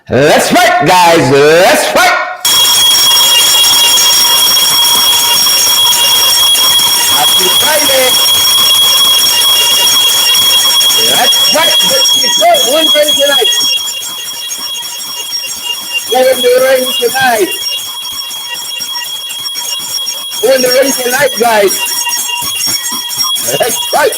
Let's fight, guys. Let's fight. Happy Friday. Let's fight. Who in the ring tonight? Who in the ring tonight? Who in the ring tonight, guys? Let's fight.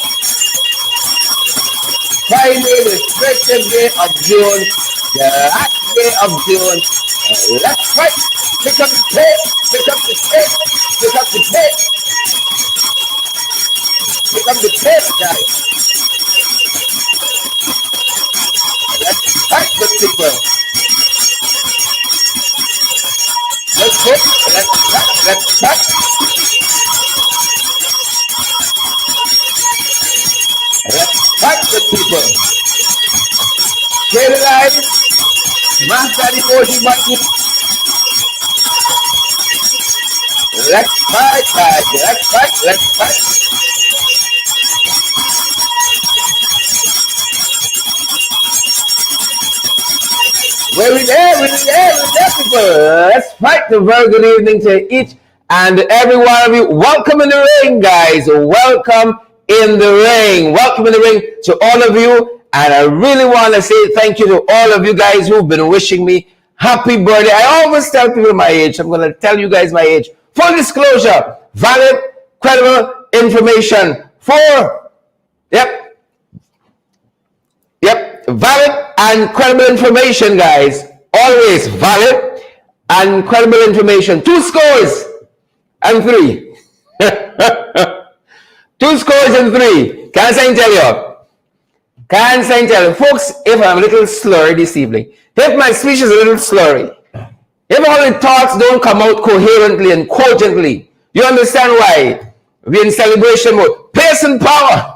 Friday, the 30th day of June, the last day of June. Let's fight. Pick up the tape. Pick up the tape. Pick up the tape. Pick up the tape, guys. Let's fight the people. Let's fight. Let's fight. Let's fight. Let's fight the people. Share the live. Master the emoji button. Let's fight, guys. Let's fight. Let's fight. We're there, people. Let's fight. A very good evening to each and every one of you. Welcome in the ring, guys. Welcome in the ring. Welcome in the ring to all of you. And I really want to say thank you to all of you guys who've been wishing me happy birthday. I always tell people my age. I'm going to tell you guys my age. Full disclosure, valid, credible information for, valid and credible information, guys. Always valid and credible information. 2 scores and 3. 2 scores and 3. Can't I tell you? Can't I tell you? Folks, if I'm a little slurry this evening, if my speech is a little slurry, if all the thoughts don't come out coherently and cogently, you understand why? We're in celebration mode. Pace and power.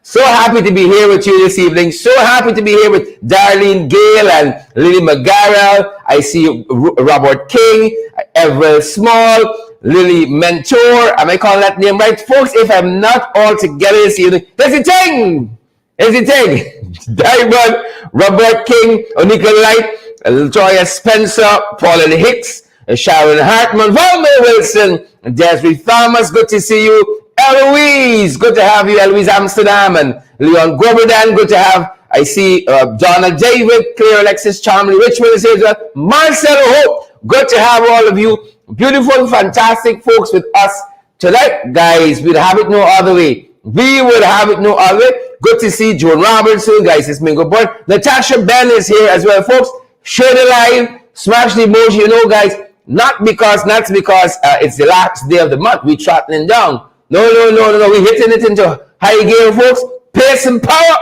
So happy to be here with you this evening. So happy to be here with Darlene Gale and Lily McGarrell. I see Robert King, Everett Small, Lily Mentor. Am I calling that name right? Folks, if I'm not all together this evening, that's the thing. That's the thing. Diamond, Robert King, Onika Light, Latoya Spencer, Paulin Hicks, Sharon Hartman, Valmer Wilson, Desiree Thomas, good to see you. Eloise, good to have you. Eloise Amsterdam and Leon Goberdan, good to have. I see Donna David, Claire Alexis Charmley, Richmond is here as well. Marcelo Hope, good to have all of you. Beautiful, fantastic folks with us tonight, guys. We'd have it no other way. We would have it no other way. Good to see Joan Robertson, guys. It's Mingo Boy. Natasha Ben is here as well, folks. Share the live, smash the emoji. You know, guys, not because it's the last day of the month. We're throttling down. No. We're hitting it into high gear, folks. Pace and power.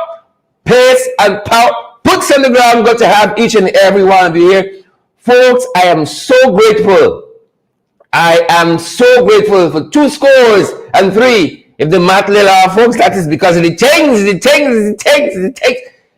Pace and power. Boots on the ground. Got to have each and every one of you here. Folks, I am so grateful. I am so grateful for 2 scores and 3. If the math little off, folks, that is because of the things. If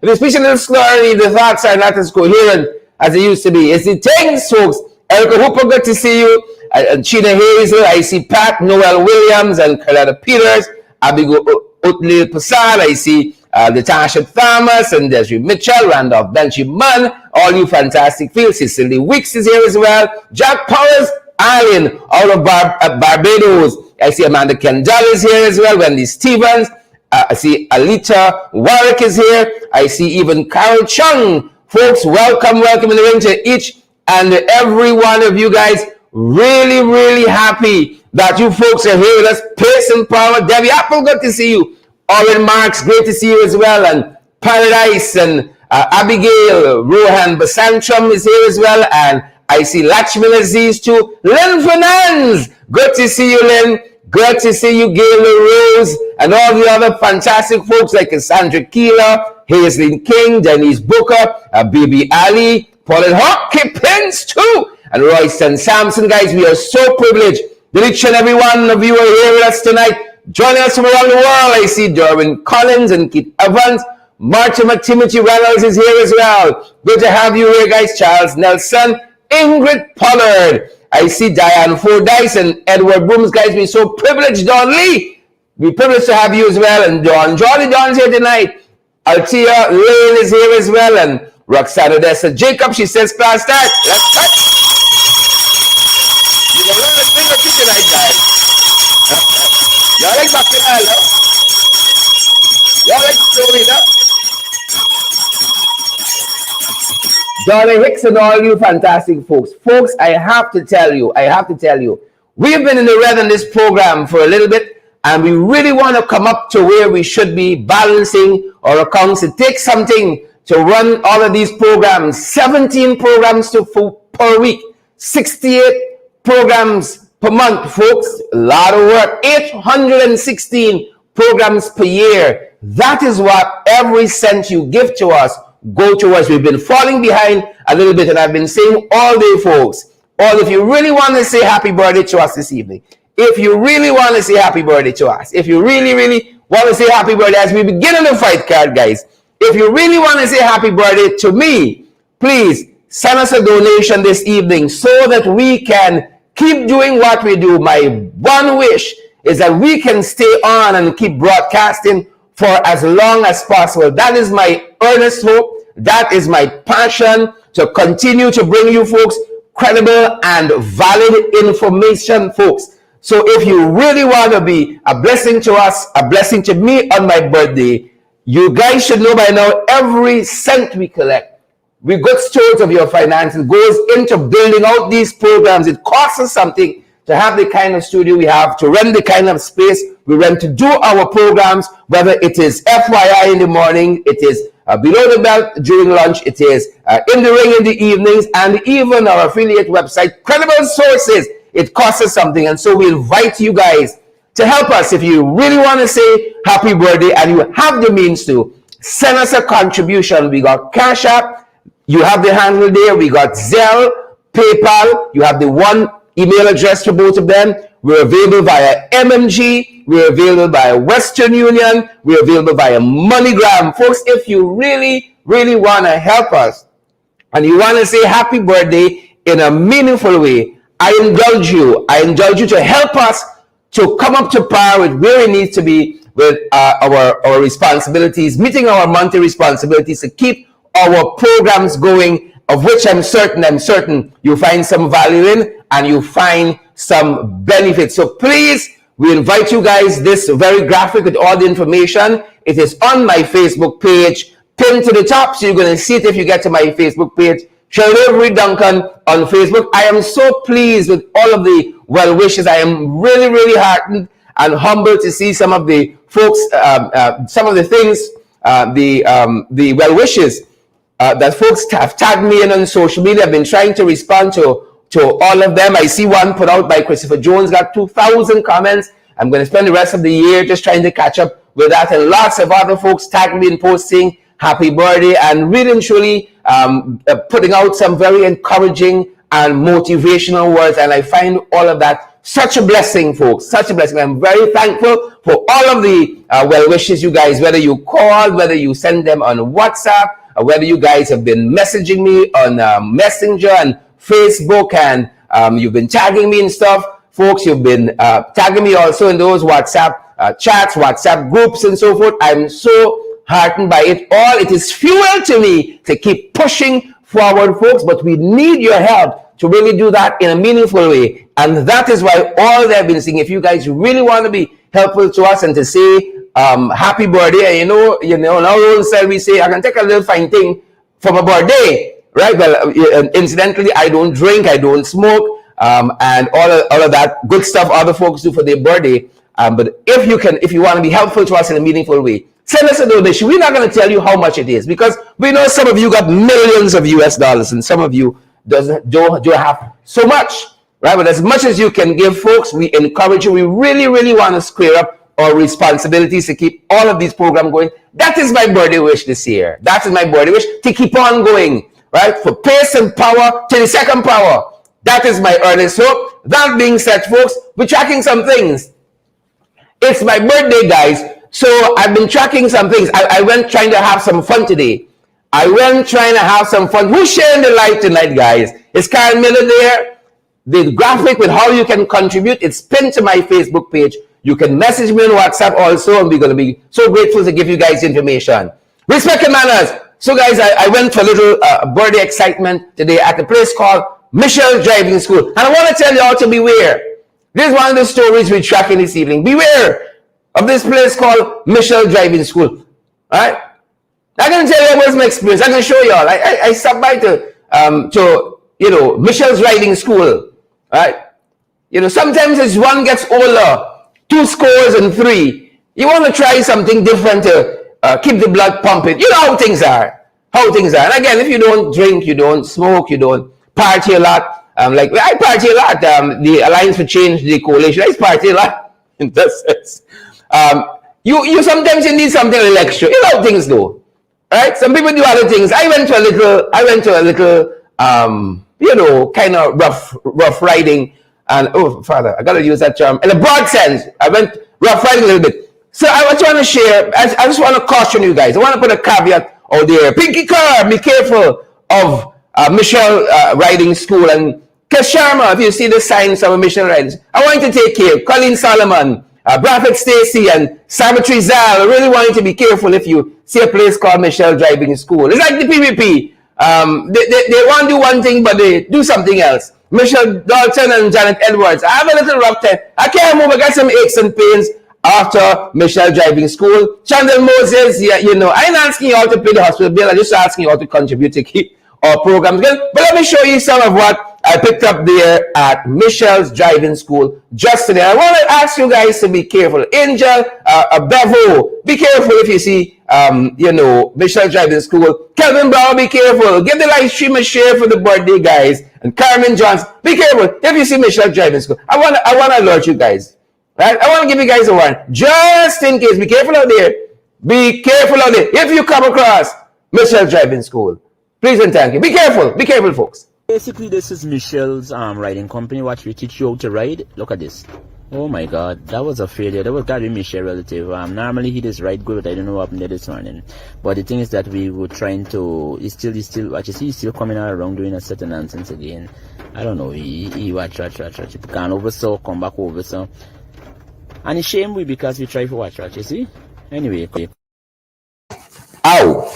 the speech a little slurry, the thoughts are not as coherent as they used to be. It's the things, folks. Erica Hooper, good to see you. And Sheena Hazel, I see Pat, Noel Williams, and Carlotta Peters. Abigail Utlil Passad, I see Natasha Thomas, and Desiree Mitchell, Randolph Benchy Munn, all you fantastic fields. Cicely Wicks is here as well. Jack Powers, Allen, out of Barbados. I see Amanda Kendall is here as well. Wendy Stevens. I see Alita Warwick is here. I see even Carol Chung. Folks, welcome in the ring to each and every one of you guys. Really happy that you folks are here with us. Pace and power. Debbie Apple, good to see you. Owen Marks, great to see you as well. And Paradise and Abigail Rohan Basantram is here as well. And I see Lachman Aziz too. Lynn Fernandez, good to see you, Lynn. Good to see you, Gail Rose, and all the other fantastic folks like Cassandra Keeler, Hazelin King, Denise Booker, Baby Ali, Pauline Hockey Pins too, and Royston Sampson. Guys, we are so privileged that each and every one of you are here with us tonight. Joining us from around the world, I see Derwin Collins and Keith Evans. Martin Timothy Reynolds is here as well. Good to have you here, guys. Charles Nelson, Ingrid Pollard. I see Diane Fordyce and Edward Brooms, guys. We're so privileged. Don Lee, we're privileged to have you as well. And Don Johnny Don's here tonight. Altia Lane is here as well. And Roxanne Odessa Jacob, she says, class start. Let's start. You can learn a thing or two tonight, guys. Y'all like bacchanal, no? Y'all like story, no? Donna Hicks and all you fantastic folks. Folks, I have to tell you, we've been in the red on this program for a little bit, and we really want to come up to where we should be balancing our accounts. It takes something to run all of these programs. 17 programs per week, 68 programs per month, folks. A lot of work. 816 programs per year. That is what every cent you give to us go towards. We've been falling behind a little bit, and I've been saying all day, folks, if you really want to say happy birthday to us this evening, if you really want to say happy birthday to us, if you really want to say happy birthday as we begin on the fight card, guys, if you really want to say happy birthday to me, please send us a donation this evening so that we can keep doing what we do. My one wish is that we can stay on and keep broadcasting for as long as possible. That is my earnest hope. That is my passion, to continue to bring you folks credible and valid information, folks. So if you really want to be a blessing to us, a blessing to me on my birthday, you guys should know by now, every cent we collect, we good stewards of your finances, goes into building out these programs. It costs us something to have the kind of studio we have, to rent the kind of space we rent to do our programs, whether it is FYI in the morning, it is below the belt during lunch, it is in the ring in the evenings, and even our affiliate website, Credible Sources. It costs us something, and so we invite you guys to help us. If you really want to say happy birthday and you have the means to, send us a contribution. We got Cash App, you have the handle there. We got Zelle, PayPal, you have the one email address for both of them. We're available via MMG, we're available via Western Union, we're available via MoneyGram. Folks, if you really want to help us and you want to say happy birthday in a meaningful way, I indulge you to help us to come up to par with where it needs to be with our responsibilities, meeting our monthly responsibilities to keep our programs going, of which I'm certain you find some value in and you find some benefits. So please, we invite you guys, this very graphic with all the information, it is on my Facebook page, pinned to the top, so you're going to see it if you get to my Facebook page, Shelly Duncan on Facebook. I am so pleased with all of the well wishes. I am really heartened and humbled to see some of the folks, some of the things, the well wishes that folks have tagged me in on social media. I've been trying to respond to all of them. I see one put out by Christopher Jones, got 2,000 comments. I'm going to spend the rest of the year just trying to catch up with that. And lots of other folks tagged me in posting happy birthday and really and truly putting out some very encouraging and motivational words. And I find all of that such a blessing, folks, such a blessing. I'm very thankful for all of the well wishes, you guys, whether you call, whether you send them on WhatsApp, or whether you guys have been messaging me on Messenger and Facebook, and you've been tagging me and stuff. Folks, you've been tagging me also in those WhatsApp chats, WhatsApp groups, and so forth. I'm so heartened by it all. It is fuel to me to keep pushing forward, folks, but we need your help to really do that in a meaningful way. And that is why all they've been saying, if you guys really want to be helpful to us and to say happy birthday, and you know, now old we say, I can take a little fine thing for my birthday, right? Well, incidentally, I don't drink, I don't smoke, and all of that good stuff other folks do for their birthday. But if you want to be helpful to us in a meaningful way, send us a donation. We're not going to tell you how much it is, because we know some of you got millions of US dollars and some of you don't have so much, right? But as much as you can give, folks, we encourage you. We really want to square up our responsibilities to keep all of these programs going. That is my birthday wish this year. That is my birthday wish, to keep on going, right? For pace and power to the second power. That is my earnest hope. That being said, folks, we're tracking some things. It's my birthday, guys. So I've been tracking some things. I went trying to have some fun today. Who's sharing the light tonight, guys? Is Karen Miller there? The graphic with how you can contribute, it's pinned to my Facebook page. You can message me on WhatsApp also, and we're going to be so grateful to give you guys information. Respect and manners. So guys, I went for a little birthday excitement today at a place called Michelle Driving School. And I want to tell you all to beware. This is one of the stories we're tracking this evening. Beware of this place called Michelle Driving School. All right? I can tell you what's my experience. I can show you all. I stopped by to Michelle's Riding School. Right? Sometimes as one gets older, 2 scores and 3, you want to try something different to keep the blood pumping. You know how things are. And again, if you don't drink, you don't smoke, you don't party a lot. I party a lot. The Alliance for Change, the coalition, I party a lot in that sense. You sometimes you need something a little extra. You know how things go. Right? Some people do other things. I went to a little kind of rough riding. And oh, Father, I gotta use that term in a broad sense. I went rough riding a little bit. So I was trying to share. I just want to caution you guys. I want to put a caveat out there. Pinky Car, be careful of Michelle Riding School and Kesharma. If you see the signs of Michelle Riding, I want you to take care. Colleen Solomon, Bradford Stacy, and Savitri Zal. I really want you to be careful if you see a place called Michelle Driving School. It's like the PPP. They want to do one thing, but they do something else. Michelle Dalton and Janet Edwards. I have a little rough time. I can't move. I got some aches and pains after Michelle Driving School. Chandel Moses, I ain't asking you all to pay the hospital bill. I'm just asking you all to contribute to keep our programs going. But let me show you some of what I picked up there at Michelle's Driving School just today. I want to ask you guys to be careful. Angel, Bevo, be careful if you see, Michelle Driving School. Kelvin Brown, be careful. Give the live stream a share for the birthday guys. And Carmen Johnson, be careful if you see Michelle Driving School. I want to alert you guys. Right? I want to give you guys a warning. Just in case, be careful out there. Be careful out there. If you come across Michelle Driving School, please and thank you. Be careful. Be careful, folks. Basically, this is Michelle's riding company. Watch, we teach you how to ride. Look at this. Oh my God, that was a failure. That was gotta be Michelle relative. Normally he does ride good, but I don't know what happened there this morning. But the thing is that we were trying to. He's still. Watch, you see, he's still coming out around doing a set of nonsense again. I don't know. He watch. He gone over so, come back over so. And it's shame because we try for watch. You see. Anyway. Ow.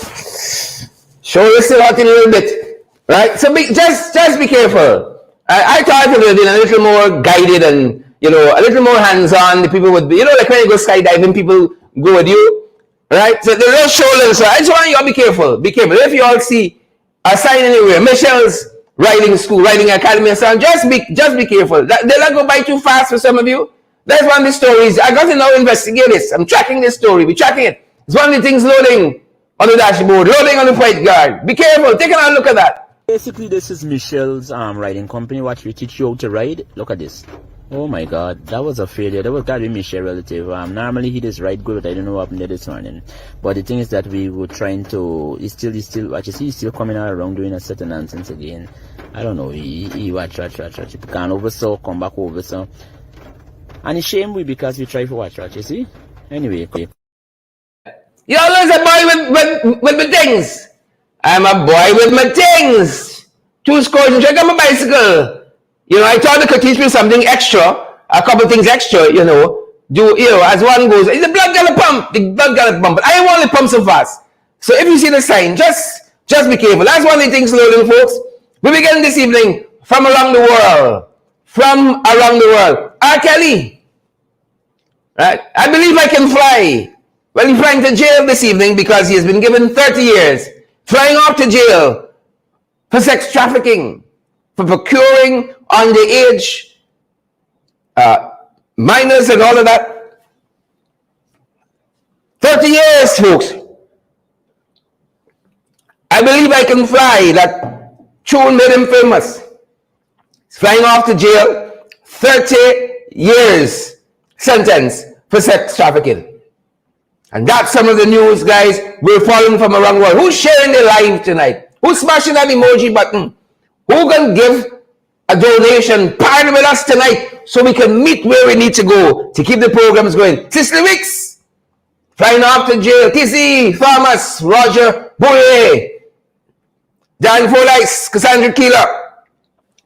Show you still out a little bit, right? So just be careful. I thought it would have been a little more guided and a little more hands-on. The people would be, like when you go skydiving, people go with you, right? So the real shoulders. So I just want you all be careful. Be careful. If you all see a sign anywhere, Michelle's Riding School, Riding Academy, and so on, just be careful. They'll not go by too fast for some of you. That's one of the stories. I got to now investigate this. I'm tracking this story. We're tracking it. It's one of the things loading on the dashboard, loading on the point guard. Be careful. Take another look at that. Basically, this is Michelle's riding company. Watch, we teach you how to ride. Look at this. Oh my God, that was a failure. That was gotta be Michelle relative. Normally he does ride good, but I don't know what happened there this morning. But the thing is that we were trying to. He's still. Watch, you see, he's still coming out around doing a set of nonsense again. I don't know. He watch. He gone over so, come back over so. And it's shame because we try for watch. You see. Anyway. You always a boy with my things. I'm a boy with my things. 2 scores and check on my bicycle. I thought they could teach me something extra, a couple things extra, as one goes, the blood gonna pump, but I don't want to pump so fast. So if you see the sign, just be careful. That's one of the things loading, folks. We begin this evening from around the world. R. Kelly, right? I believe I can fly. Well, he's flying to jail this evening because he has been given 30 years, flying off to jail for sex trafficking, for procuring underage minors and all of that. 30 years, folks. I believe I can fly. That tune made him famous. He's flying off to jail. 30 years sentence for sex trafficking. And that's some of the news, guys. We're following from around the world. Who's sharing their life tonight? Who's smashing that emoji button? Who can give a donation? Partner with us tonight so we can meet where we need to go to keep the programs going. Cicely Wicks, flying off to jail. TC Thomas, Roger Boyer, Dan Fordyce, Cassandra Keeler,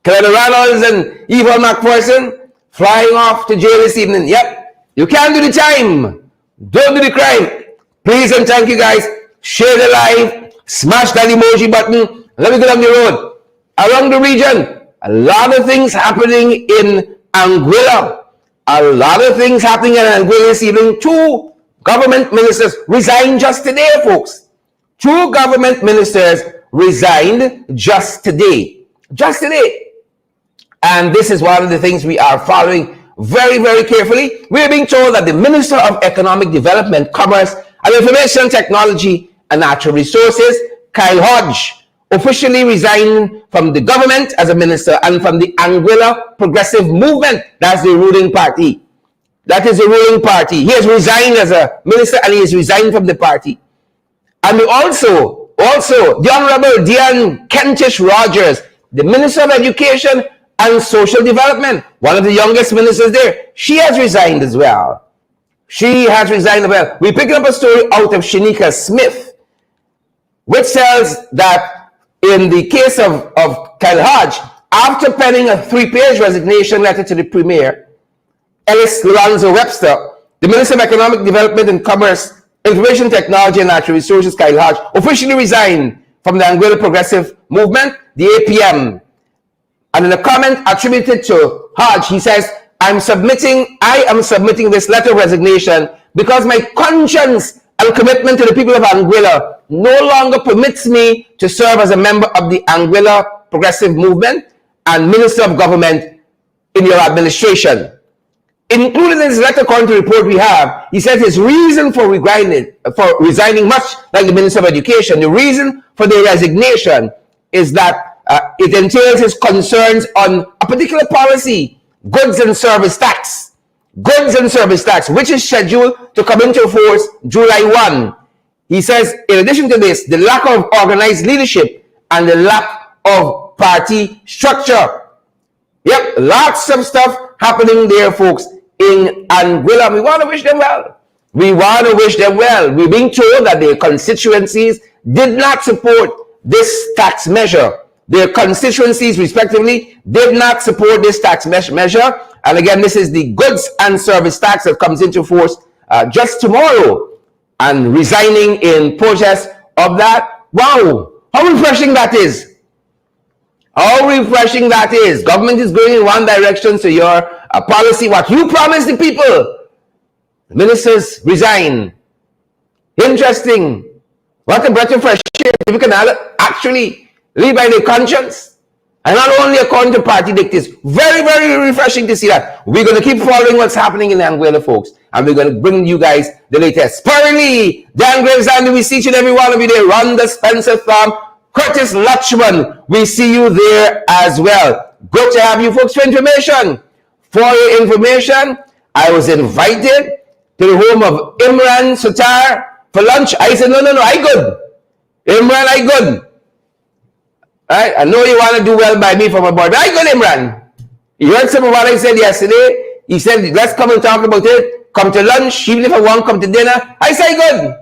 Claire Reynolds, and Eva McPherson, flying off to jail this evening. Yep, you can't do the time. Don't do the crime. Please and thank you, guys. Share the live. Smash that emoji button. Let me get on the road. Around the region, a lot of things happening in Anguilla. A lot of things happening in Anguilla this evening. 2 government ministers resigned just today, folks. 2 government ministers resigned just today. Just today. And this is one of the things we are following very, very carefully. We are being told that the Minister of Economic Development, Commerce and Information Technology and Natural Resources, Kyle Hodge, officially resigned from the government as a minister and from the Anguilla Progressive Movement. That's the ruling party. That is the ruling party. He has resigned as a minister and he has resigned from the party. And also the Honorable Diane Kentish Rogers, the Minister of Education and Social Development, one of the youngest ministers there, she has resigned as well. She has resigned as well. We're picking up a story out of Shanika Smith, which says that in the case of Kyle Hodge, after penning a 3-page resignation letter to the Premier, Ellis Lorenzo Webster, the Minister of Economic Development and Commerce, Information Technology and Natural Resources, Kyle Hodge, officially resigned from the Anguilla Progressive Movement, the APM. And in a comment attributed to Hodge, he says, I am submitting this letter of resignation because my conscience and commitment to the people of Anguilla no longer permits me to serve as a member of the Anguilla Progressive Movement and Minister of Government in your administration. Included in his letter, according to the report we have, he said his reason for resigning, much like the Minister of Education, the reason for the resignation is that it entails his concerns on a particular policy, goods and service tax, which is scheduled to come into force July 1. He says, in addition to this, the lack of organized leadership and the lack of party structure. Yep, lots of stuff happening there, folks, in Anguilla. We want to wish them well. We're being told that their constituencies did not support this tax measure. Their constituencies, respectively, did not support this tax measure. And again, this is the goods and service tax that comes into force just tomorrow. And resigning in protest of that. Wow, how refreshing that is. How refreshing that is. Government is going in one direction, so your policy, what you promised the people, ministers resign. Interesting. What a breath of fresh air. If you can actually live by their conscience. And not only according to party dictates. Very, very refreshing to see that. We're going to keep following what's happening in Anguilla, folks. And we're going to bring you guys the latest. Spurley, Dan Graves, and we see each and every one of you there. Rhonda Spencer Thorne, Curtis Lutchman, we see you there as well. Good to have you folks for information. For your information, I was invited to the home of Imran Sutar for lunch. I said, no, I good. Imran, I good. Right? I know you want to do well by me for my boy, but I good, Imran. You heard some of what I said yesterday. He said, let's come and talk about it. Come to lunch, even if I want, come to dinner. I say good.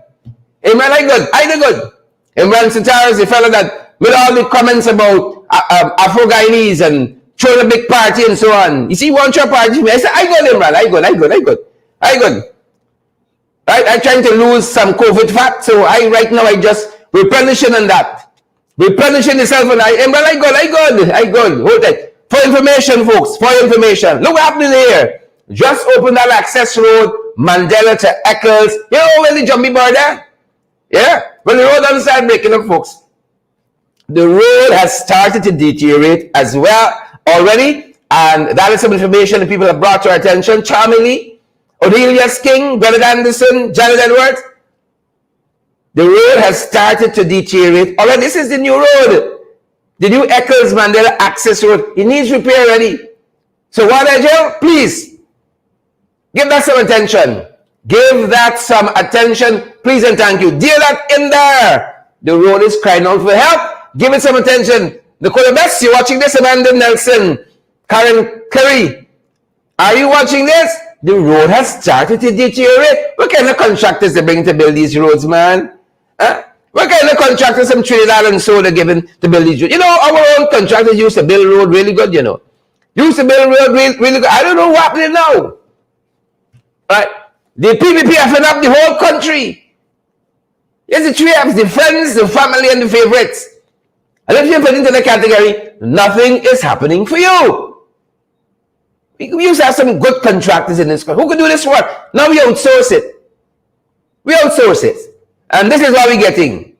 Imran, I good. I do good. Imran Sutar is the fellow that made all the comments about Afro-Guyanese and throwing a big party and so on. You see, one party, I said, I good, Imran. I good. Right? I'm trying to lose some COVID fat, so right now I just replenishing on that. Replenishing yourself and Imran, I good. Hold it. For information, folks, Look what happened here. Just open that access road, Mandela to Eccles. You know where the jumpy boy there? Yeah? When the road doesn't start breaking up, folks. The road has started to deteriorate as well already. And that is some information that people have brought to our attention. Charmingly, O'Neill King, Bernard Anderson, Janet Edwards. The road has started to deteriorate. Already, this is the new road. The new Eccles Mandela access road. It needs repair already. So what I do? Please, give that some attention. Give that some attention. Please and thank you. Dear that in there. The road is crying out for help. Give it some attention. Nicola Best, you're watching this. Amanda Nelson. Karen Curry. Are you watching this? The road has started to deteriorate. What kind of contractors they bring to build these roads, man? Huh? What kind of contractors some Trinidad and soda given to build these roads? You know, our own contractors used to build road really good, you know. Used to build road really good. I don't know what's happening now. Right? The PPP have fed up the whole country. It's the three F's, the friends, the family, and the favorites. And if you put into the category, nothing is happening for you. We used to have some good contractors in this country who could do this work. Now we outsource it. We outsource it. And this is what we're getting.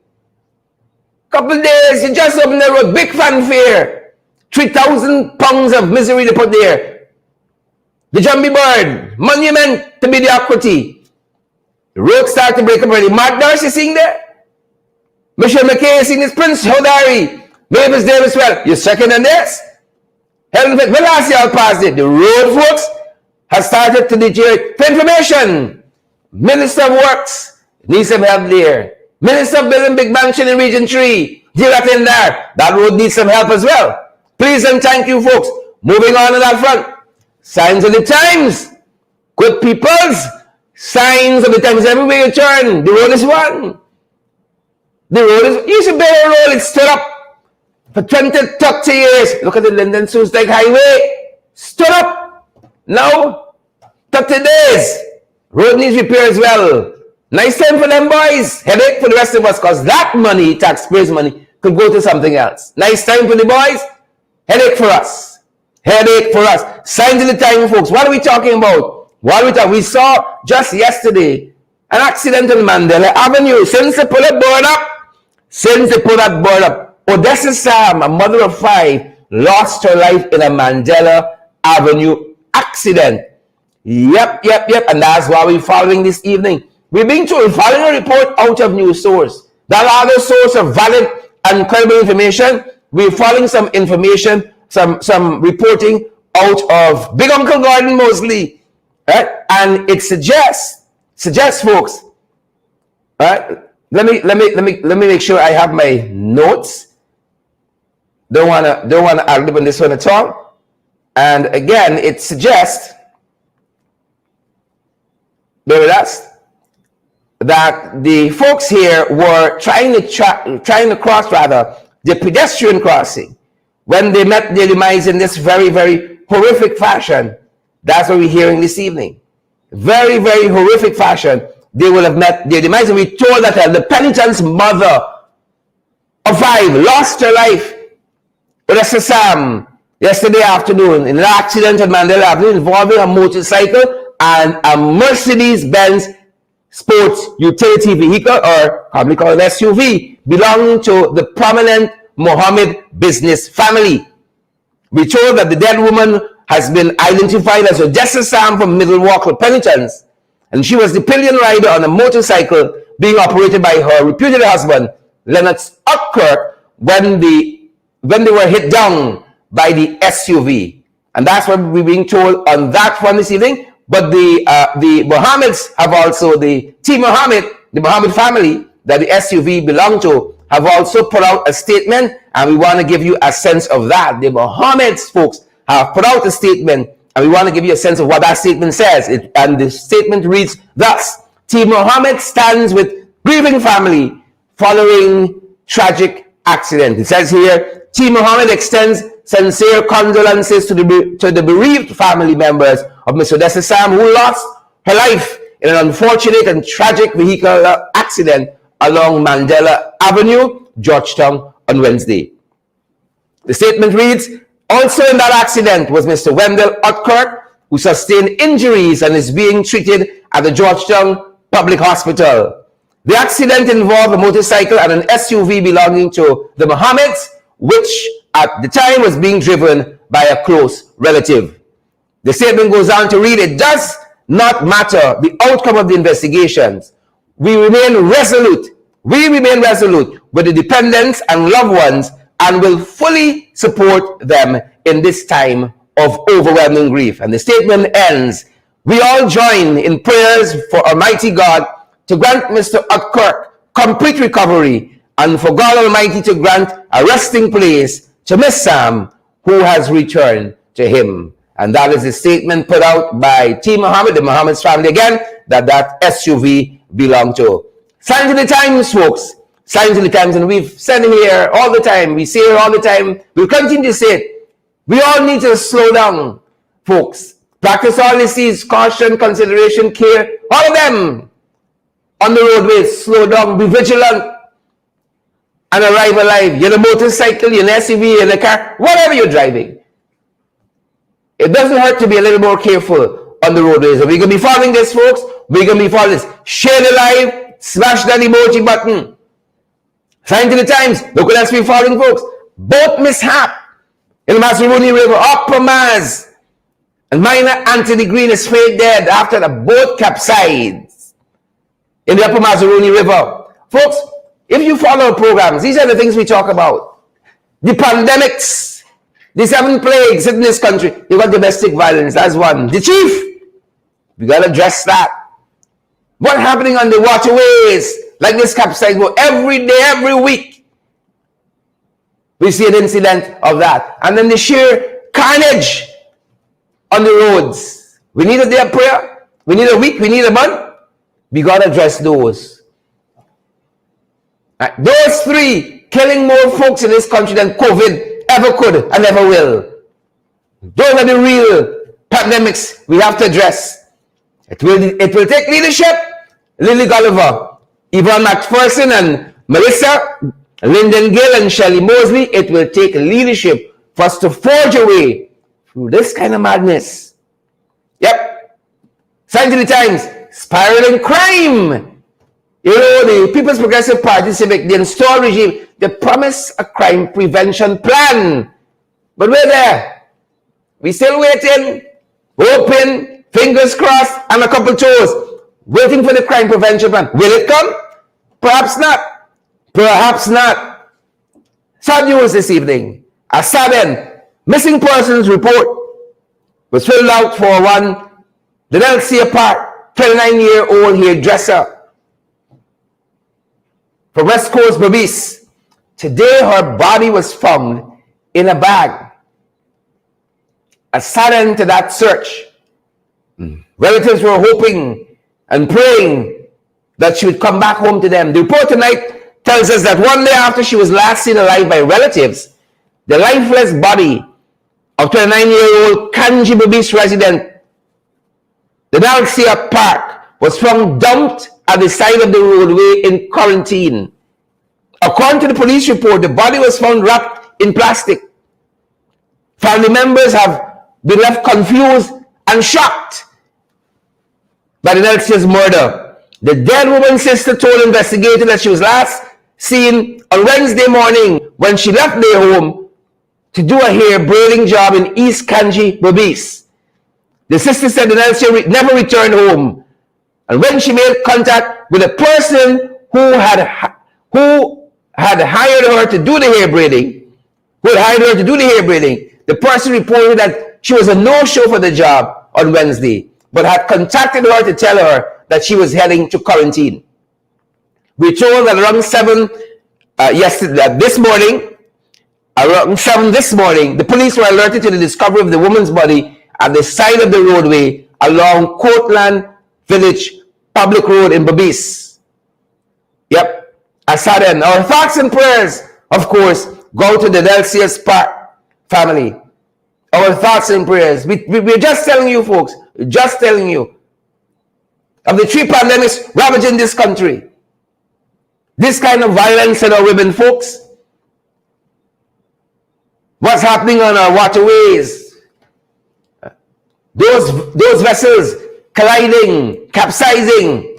Couple days, you just open the road, big fanfare. 3,000 pounds of misery to put there. The Jumbie Bird, monument to mediocrity. The road start to break up already. Mark Darcy sing there. Michelle McKay sing this. Prince Hodari. Mavis Davis, well, you're second on this. Helen Fit, well, last year I passed it. The road folks has started to deteriorate. For information, Minister of Works needs some help there. Minister of Building Big Mansion in Region 3, deal that in there. That road needs some help as well. Please and thank you, folks. Moving on that front. Signs of the times. Good peoples. Signs of the times. Everywhere you turn, the road is one. The road is, you should bear a road. It's stood up for 20, 30 years. Look at the Linden Soosteg Highway. Stood up. Now, 30 days. Road needs repair as well. Nice time for them boys. Headache for the rest of us, because that money, taxpayers' money, could go to something else. Nice time for the boys. Headache for us. Headache for us. Signs of the time, folks. What are we talking about? What are we talking? We saw just yesterday an accident on Mandela Avenue. Since they put that board up, Odessa Sam, a mother of 5, lost her life in a Mandela Avenue accident. Yep. And that's why we're following this evening. We're being told, we're following a report out of news source. That other source of valid and credible information. We're following some information, some reporting out of Big Uncle Gordon Mosley. Right? And it suggests, folks. Right? Let me make sure I have my notes. Don't wanna argue on this one at all. And again, it suggests, bear with us, that the folks here were trying to cross the pedestrian crossing when they met their demise in this very, very horrific fashion. That's what we're hearing this evening. Very, very horrific fashion. They will have met their demise. And we told that the penitent's mother of 5 lost her life with a Sam yesterday afternoon in an accident on Mandela Avenue involving a motorcycle and a Mercedes-Benz sports utility vehicle, or probably called an SUV, belonging to the prominent Mohammed business family. We told that the dead woman has been identified as Odessa Sam from Middle Walker Penitence, and she was the pillion rider on a motorcycle being operated by her reputed husband, Leonard Utkirk, when they were hit down by the SUV. And that's what we're being told on that one this evening. But the Mohammeds have also, the Team Mohammed, the Mohammed family that the SUV belonged to, have also put out a statement, and we want to give you a sense of that. The Mohammeds, folks, have put out a statement, and we want to give you a sense of what that statement says. And the statement reads thus: Team Mohammed stands with grieving family following tragic accident. It says here, Team Mohammed extends sincere condolences to the bereaved family members of Ms. Odessa Sam, who lost her life in an unfortunate and tragic vehicular accident along Mandela Avenue, Georgetown, on Wednesday. The statement reads, also in that accident was Mr. Wendell Utkirk, who sustained injuries and is being treated at the Georgetown Public Hospital. The accident involved a motorcycle and an SUV belonging to the Mohammeds, which at the time was being driven by a close relative. The statement goes on to read, it does not matter the outcome of the investigations. We remain resolute with the dependents and loved ones and will fully support them in this time of overwhelming grief. And the statement ends, we all join in prayers for Almighty God to grant Mr. Utkirk complete recovery and for God Almighty to grant a resting place to Miss Sam, who has returned to him. And that is the statement put out by Team Mohammed, the Mohammed's family again, that SUV belonged to. Signs of the times, folks. Signs of the times. And we've said here all the time. We say it all the time. We'll continue to say it. We all need to slow down, folks. Practice all this is caution, consideration, care. All of them. on the roadways, slow down, be vigilant, and arrive alive. You're in a motorcycle, you're in an SUV, you're in a car, whatever you're driving. It doesn't hurt to be a little more careful on the roadways. Are we going to be following this, folks? We're going to be following this. Share the live, smash that emoji button. Sign to the Times. Look what else we're following, folks. Boat mishap in the Mazaruni River, Upper Maz. And miner Anthony Green is straight dead after the boat capsized in the Upper Mazaruni River. Folks, if you follow our programs, these are the things we talk about. The pandemics, the 7 plagues in this country. You got domestic violence, that's one. The chief, we got to address that. What's happening on the waterways, like this capsized boat, every day, every week, we see an incident of that. And then the sheer carnage on the roads. We need a day of prayer. We need a week. We need a month. We got to address those. Right. Those 3 killing more folks in this country than COVID ever could and ever will. Those are the real pandemics we have to address. It will take leadership. Lily Gulliver, Yvonne McPherson and Melissa, Lyndon Gill and Shelley Mosley. It will take leadership for us to forge a way through this kind of madness. Yep. Sign to the Times. Spiraling crime. You know, the People's Progressive Party, Civic, the installed regime, they promise a crime prevention plan. But we're there. We're still waiting, hoping, fingers crossed, and a couple toes, waiting for the crime prevention plan. Will it come? Perhaps not. Perhaps not. Sad news this evening. A sudden missing persons report was filled out for one Denelcia Park, 29-year-old hairdresser from West Coast, Berbice. Today, her body was found in a bag. A sudden to that search. Relatives were hoping and praying that she would come back home to them. The report tonight tells us that one day after she was last seen alive by relatives, the lifeless body of 29-year-old Kanji Berbice resident, Denelcia Park, was found dumped at the side of the roadway in quarantine. According to the police report, the body was found wrapped in plastic. Family members have been left confused and shocked by Denelcia's murder. The dead woman's sister told investigators that she was last seen on Wednesday morning when she left their home to do a hair braiding job in East Kanji, Berbice. The sister said Denelcia never returned home. And when she made contact with a person who had hired her to do the hair braiding, the person reported that she was a no-show for the job on Wednesday, but had contacted her to tell her that she was heading to quarantine. We told that around 7 this morning, the police were alerted to the discovery of the woman's body at the side of the roadway along Courtland Village Public Road in Berbice. Yep, Asaden. Our thoughts and prayers, of course, go to the Denelcia's Park family. Our thoughts and prayers. We're just telling you, folks, just telling you of the 3 pandemics ravaging this country. This kind of violence in our women, folks. What's happening on our waterways? Those vessels colliding, capsizing.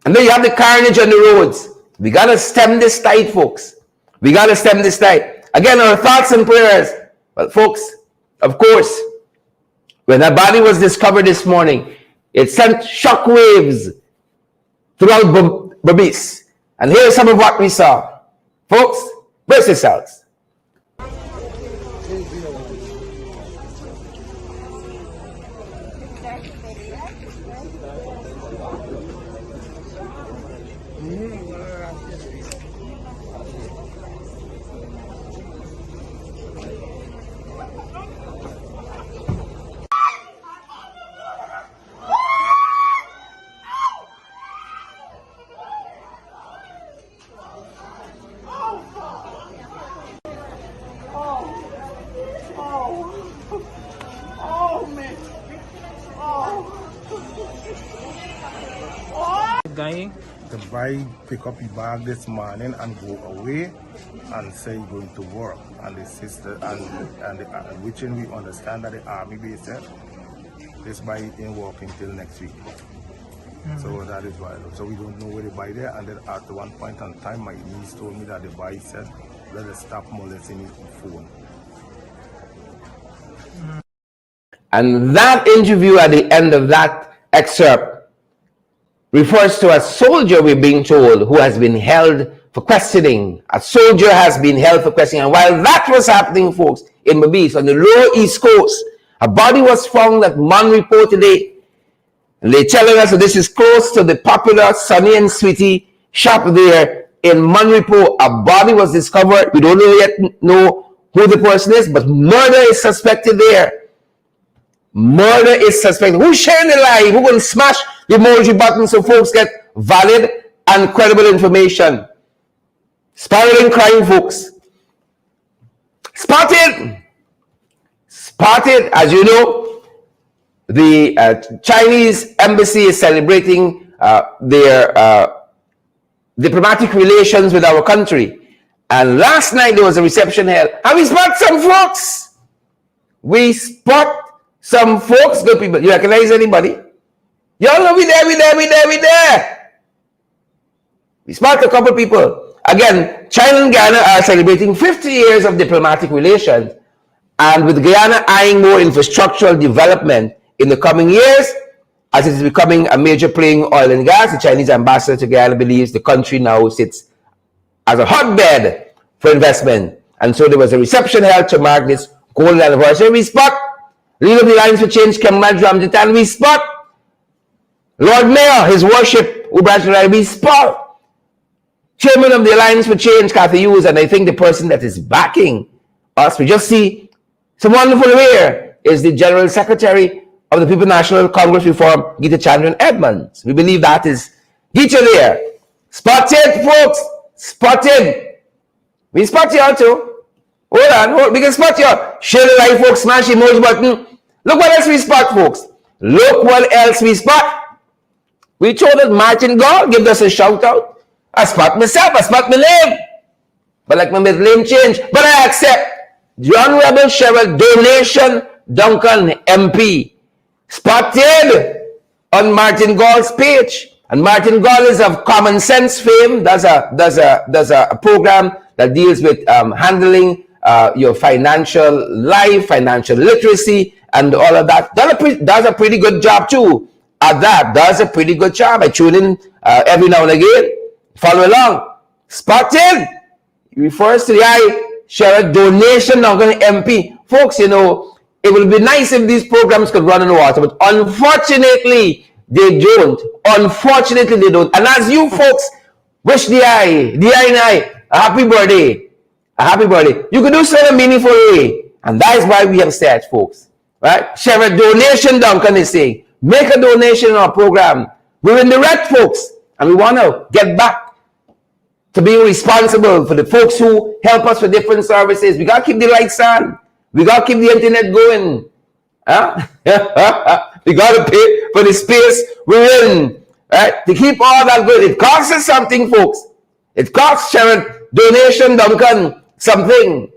And then you have the carnage on the roads. We got to stem this tide, folks. We got to stem this tide. Again, our thoughts and prayers. Well, folks, of course, when her body was discovered this morning, it sent shockwaves throughout Berbice. And here's some of what we saw. Folks, brace yourselves. guy? The boy pick up his bag this morning and go away and say he's going to work. And the sister and which we understand that the army base said this boy ain't working till next week. So that is why. So we don't know where the boy there. And then at one point in time, my niece told me that the boy said, "Let us stop molesting his phone." And that interview at the end of that excerpt refers to a soldier, we're being told, who has been held for questioning. A soldier has been held for questioning. And while that was happening, folks, in Mobise, on the lower East Coast, a body was found at Monrepo today. And they're telling us that this is close to the popular Sonny and Sweetie shop there in Monrepo. A body was discovered. We don't yet know who the person is, but murder is suspected there. Murder is suspected. Who's sharing the live? Who's going to smash the emoji button so folks get valid and credible information? Spiraling crime, folks. Spotted. Spotted, as you know, the Chinese embassy is celebrating their diplomatic relations with our country. And last night there was a reception held. And we spot some folks. We spot some folks, good people. You recognize anybody? Y'all know we there. We spot a couple people. Again, China and Guyana are celebrating 50 years of diplomatic relations. And with Guyana eyeing more infrastructural development in the coming years, as it is becoming a major player in oil and gas, the Chinese ambassador to Guyana believes the country now sits as a hotbed for investment. And so there was a reception held to mark this golden anniversary. We spot leader of the Alliance for Change, Kemal Ramjitan. We spot Lord Mayor, His Worship, Ubraj. We spot Chairman of the Alliance for Change, Cathy Hughes, and I think the person that is backing us, we just see some wonderful here, is the General Secretary of the People National Congress Reform, Gita Chandran Edmonds. We believe that is Gita there. Spotted, folks. Spotted. We spot you too. Hold on, we can spot you. Share the like, folks. Smash the emoji button. Look what else we spot, folks. Look what else we spot. We told that Martin Gall give us a shout out. I spot myself. I spot my name. But like my middle name change. But I accept the Honorable Cheryl Donation Duncan MP. Spotted on Martin Gall's page. And Martin Gall is of Common Sense fame. Does a program that deals with handling your financial life, financial literacy, and all of that. Does a pretty good job too. At that, does a pretty good job. I tune in every now and again. Follow along. Spotted refers to the Cheryl Donation Duncan MP. Folks, you know, it would be nice if these programs could run in the water, but unfortunately, they don't. Unfortunately, they don't. And as you folks wish the I a happy birthday, a happy birthday, you can do so in a meaningful way. And that is why we have said, folks, right? Share a donation, Duncan is saying. Make a donation in our program. We're in the red, folks, and we want to get back to being responsible for the folks who help us with different services. We got to keep the lights on. We got to keep the internet going. Huh? We got to pay for the space we're in, right? To keep all that good. It costs us something, folks. It costs Sharon Donation Duncan something,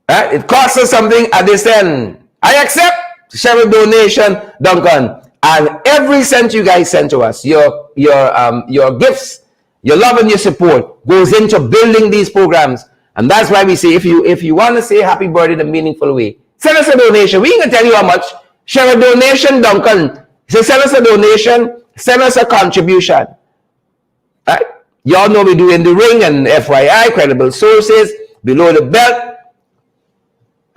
right? It costs us something at this end. I accept Sharon Donation Duncan, and every cent you guys send to us, your gifts, your love and your support goes into building these programs. And that's why we say, if you want to say happy birthday in a meaningful way, send us a donation. We can tell you how much. Share a donation, Duncan. So send us a donation, send us a contribution. Right? Y'all know we do In the Ring and FYI, credible sources, below the belt,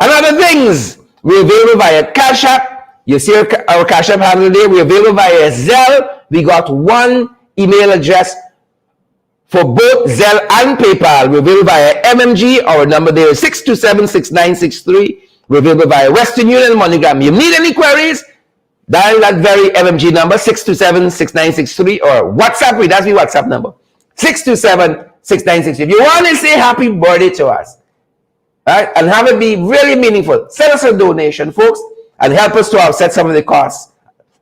and other things. We're available via Cash App. You see our Cash App handle there. We're available via Zelle. We got one email address for both Zelle and PayPal. We're available via MMG. Our number there is 627-6963. We're available via Western Union and MoneyGram. You need any queries? Dial that very MMG number, 627-6963, or WhatsApp me. That's my WhatsApp number, 627-6963. If you want to say happy birthday to us, right, and have it be really meaningful, send us a donation, folks, and help us to offset some of the costs.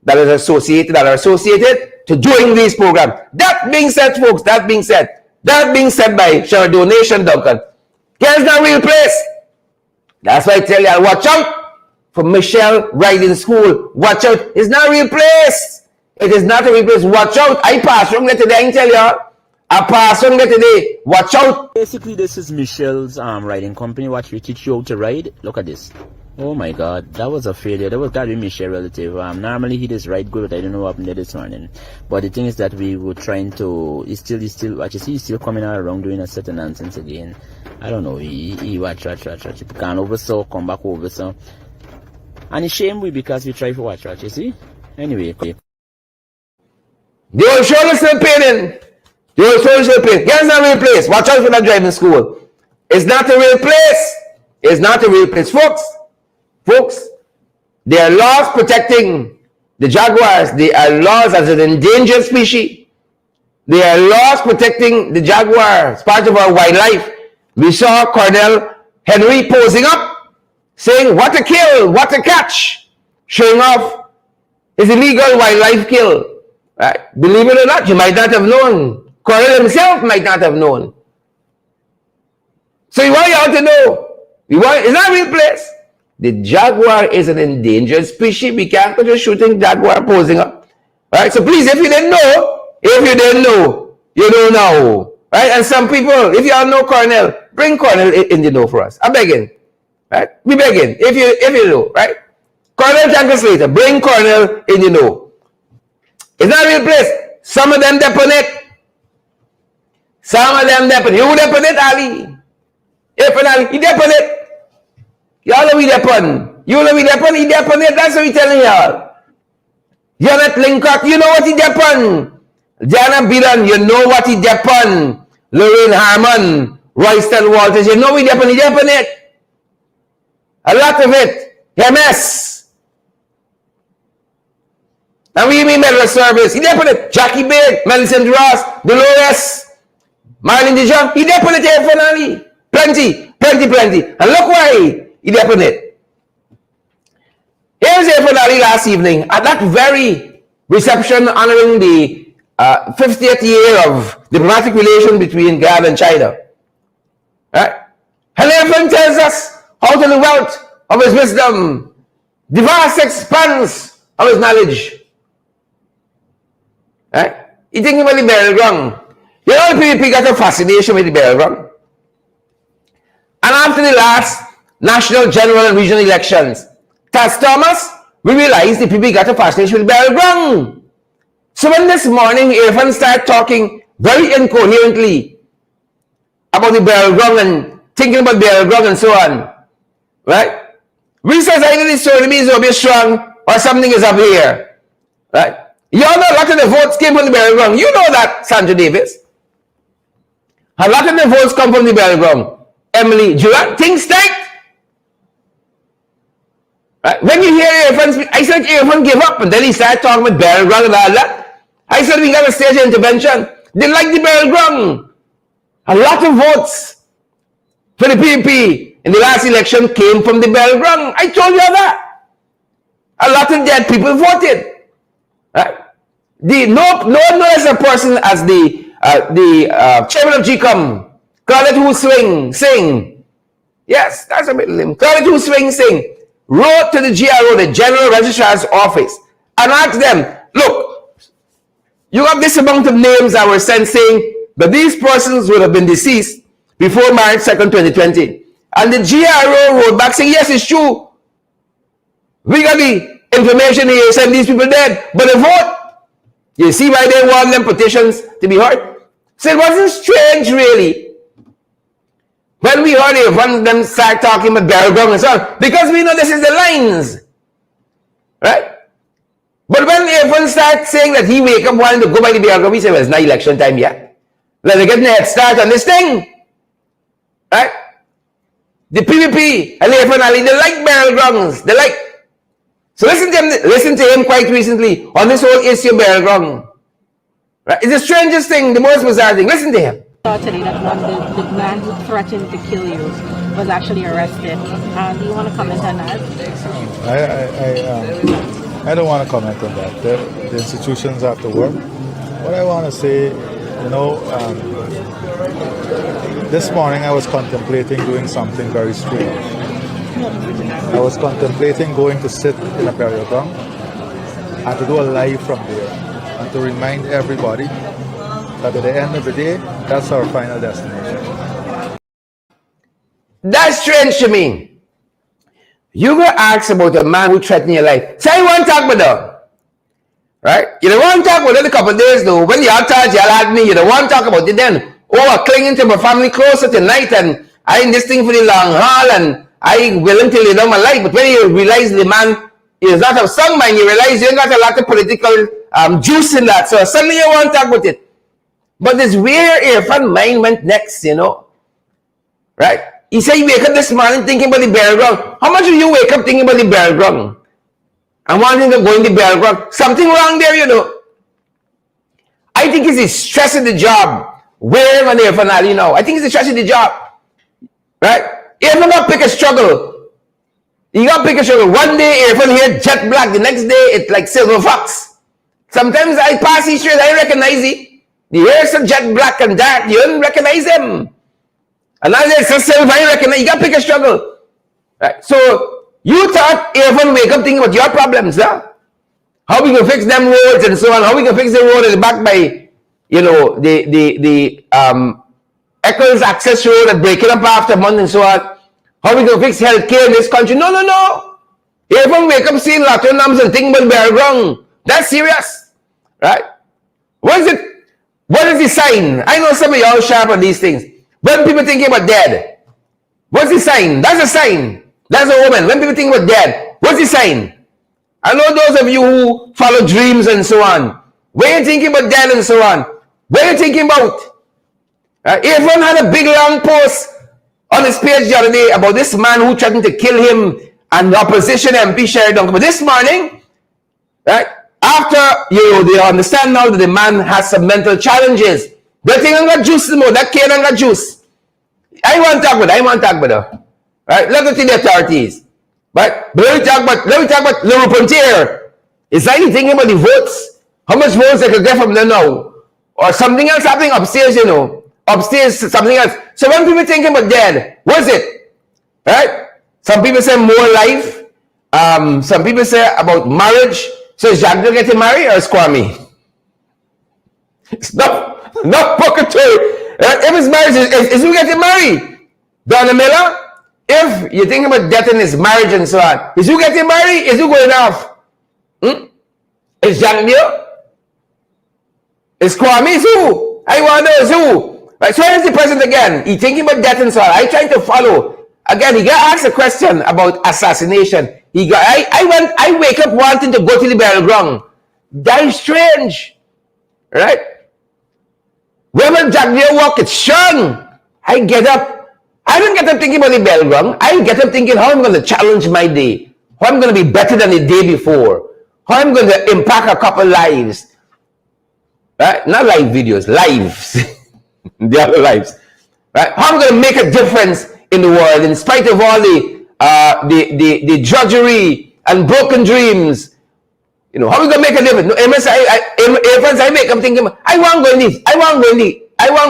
that are associated to doing these programs. That being said, folks, that being said by Share Donation Duncan, Kent's not a real place. That's why I tell you, watch out for Michelle Riding School. Watch out. It's not a real place. It is not a real place. Watch out. I pass on there today, I can tell you. I pass on there today. Watch out. Basically, this is Michelle's riding company. Watch, we teach you how to ride. Look at this. Oh my God, that was a failure. That was gotta be Michelle relative. Normally he does ride good, but I don't know what happened there this morning. But the thing is that we were trying to. He's still. Watch, you see, he's still coming out around doing a certain nonsense again. I don't know. He watch. He gone over so, come back over so. And it's shame we because we try to watch. You see. Anyway. The old shoulder still paining. Get not a real place. Watch out for that driving school. It's not a real place. It's not a real place, folks. There are laws protecting the jaguars. There are laws as an endangered species. There are laws protecting the jaguar. It's part of our wildlife. We saw Colonel Henry posing up, saying, "What a kill, what a catch," showing off his illegal wildlife kill. Right? Believe it or not, you might not have known. Colonel himself might not have known. So we want you all to know. It's not a real place. The jaguar is an endangered species. We can't put a shooting jaguar posing up. Right? So please, if you didn't know, you don't know. Right? And some people, if you all know Cornell, bring Cornell in the know for us. I'm begging. Right? We begging. If you know, right? Cornell Jungle Slater, bring Cornell in the know. It's not a real place. Some of them depend it. You depend it, Ali. He depend it. Y'all know we depend. You know we depend, he depend it. That's what we telling y'all. Janet Lincott, you know what he depend. Jana Bilan, you know what he depend. Lorraine Harmon, Royston Walters, you know we depend, he depend it. A lot of it. MS. And we mean Medal of Service. He depend it. Jackie Baird, Millicent Ross, Dolores, Marlene Dijon, he depend it here finally. Plenty. And look why he depend it. Here's a finale last evening at that very reception honoring the 50th year of diplomatic relation between Ghana and China. Right? Helen tells us how to the wealth of his wisdom, the vast expanse of his knowledge. Right? He thinking about the burial ground. You know, the PPP got a fascination with the burial ground. And after the last national, general, and regional elections, Taz Thomas, we realized the PPP got a fascination with the burial ground. So when this morning, Irfan started talking very incoherently about the burial ground and thinking about burial ground and so on, right? We said either this story means it will be strong or something is up here, right? You all know a lot of the votes came from the burial ground. You know that, Sandra Davis. A lot of the votes come from the burial ground. Emily Durant, things tight. Right? When you hear Irfan speak, I said Irfan gave up and then he started talking about burial ground and all that. I said we got a stage intervention. They like the burial ground. A lot of votes for the PPP in the last election came from the burial ground. I told you that. A lot of dead people voted. Right? No one knows a person as the chairman of GCOM. Call it who swing, sing. Yes, that's a bit lame. Call it who swing, sing. Wrote to the GRO, the General Registrar's Office, and asked them, look, you have this amount of names that were sent saying that these persons would have been deceased before March 2nd, 2020. And the GRO wrote back saying, yes, it's true. We got the information here saying these people dead, but the vote, you see why they want them petitions to be heard? So it wasn't strange, really, when we heard one of them start talking about burial ground and so on, because we know this is the lines. Right? But when everyone starts saying that he wake up wanting to go by the burial ground, we say, well, it's not election time yet. Let's get a head start on this thing. Right? The PPP and the FNL, they like burial grounds. They like. So listen to him quite recently on this whole issue of burial ground. Right? It's the strangest thing, the most bizarre thing. Listen to him. Today that the man who threatened to kill you was actually arrested. Do you want to comment on that? I don't want to comment on that. The institutions have to work. What I want to say, this morning I was contemplating doing something very strange. I was contemplating going to sit in a burial ground and to do a live from there and to remind everybody that at the end of the day, that's our final destination. That's strange to me. You go ask about a man who threatened your life. Say you want to talk about them. Right? You don't want to talk about it a couple of days though. When y'all touch, y'all had me, you don't want to talk about it then. Oh, clinging to my family closer tonight and I in this thing for the long haul and I willing to lay down my life. But when you realize the man is not of some mind, you realize you ain't got a lot of political juice in that. So suddenly you want to talk about it. But it's where Irfan mind went next, Right? He said you wake up this morning thinking about the burial ground. How much do you wake up thinking about the burial ground? And wanting to go in the burial ground? Something wrong there, I think it's the stress of the job. Where and Irfan Ali now? I think it's the stress of the job. Right? Irfan got pick a struggle. You got pick a struggle. One day Irfan here jet black. The next day it's like silver fox. Sometimes I pass the street, I recognize it. The hair's a jet black and dark. You don't recognize him. And now there's a silver, I recognize. You got pick a struggle. Right? So you thought Irfan wake up thinking about your problems, huh? How we can fix them roads and so on. How we can fix the road at the back by, the Eccles Access Road that breaking up after a month and so on. How we can fix healthcare in this country. No. Irfan wake up seeing lottery numbers and thinking about burial ground. That's serious. Right? What is it? What is the sign? I know some of y'all sharp on these things. When people thinking about dead, what's the sign? That's a sign. That's a woman. When people think about dead, what's the sign? I know those of you who follow dreams and so on. When you're thinking about dead and so on, what are you thinking about? Irfan had a big long post on his page the other day about this man who threatened to kill him and the opposition MP Sheridan. But this morning, right, after they understand now that the man has some mental challenges, they think I got juice more. That kid ain't got juice. I want to talk about her. Right? Let us see the authorities. But let me talk about Little Frontier. Is like thinking about the votes? How much votes they could get from them now? Or something else happening upstairs, Upstairs, something else. So when people thinking about dead, what is it? Right? Some people say more life. Some people say about marriage. So is Jack getting married or is Kwame? It's not purgatory. If it's marriage, is who getting married? Donna Miller? If you're thinking about death in his marriage and so on, is who getting married? Is who going off? Is Jack there? Is Kwame? Is who? I wonder is who? Right, so where is the president again? He thinking about death and so on. I trying to follow. Again, he got asked a question about assassination. I wake up wanting to go to the burial ground. That is strange. Right? When Jack Deere walk, it's strong. I get up. I don't get up thinking about the burial ground. I get up thinking how I'm going to challenge my day. How I'm going to be better than the day before. How I'm going to impact a couple lives. Right? Not live videos, lives. The other lives. Right? How I'm going to make a difference in the world in spite of all the drudgery and broken dreams. How are we going to make a difference? I make up thinking, I want to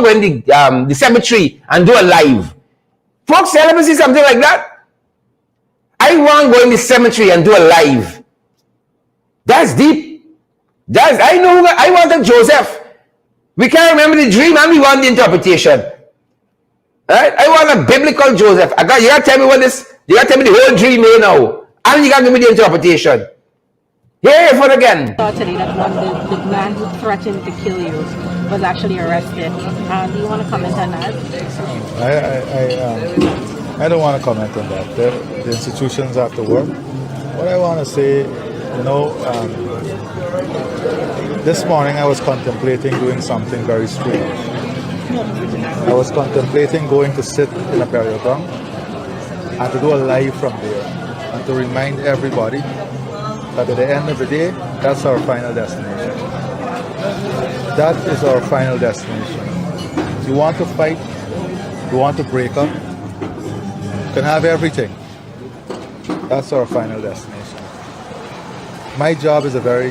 go in the cemetery and do a live. Folks, you ever see something like that? I want to go in the cemetery and do a live. That's deep. I wanted Joseph. We can't remember the dream and we want the interpretation. Right? I want a biblical Joseph. You got to tell me you got to tell me the whole dream here now. And you got to give me the interpretation. Here for again. Today that the man who threatened to kill you was actually arrested. Do you want to comment on that? I don't want to comment on that. The institutions have to work. What I want to say, this morning I was contemplating doing something very strange. I was contemplating going to sit in a burial ground and to do a live from there and to remind everybody that at the end of the day, that's our final destination. That is our final destination. If you want to fight, you want to break up, you can have everything. That's our final destination. My job is a very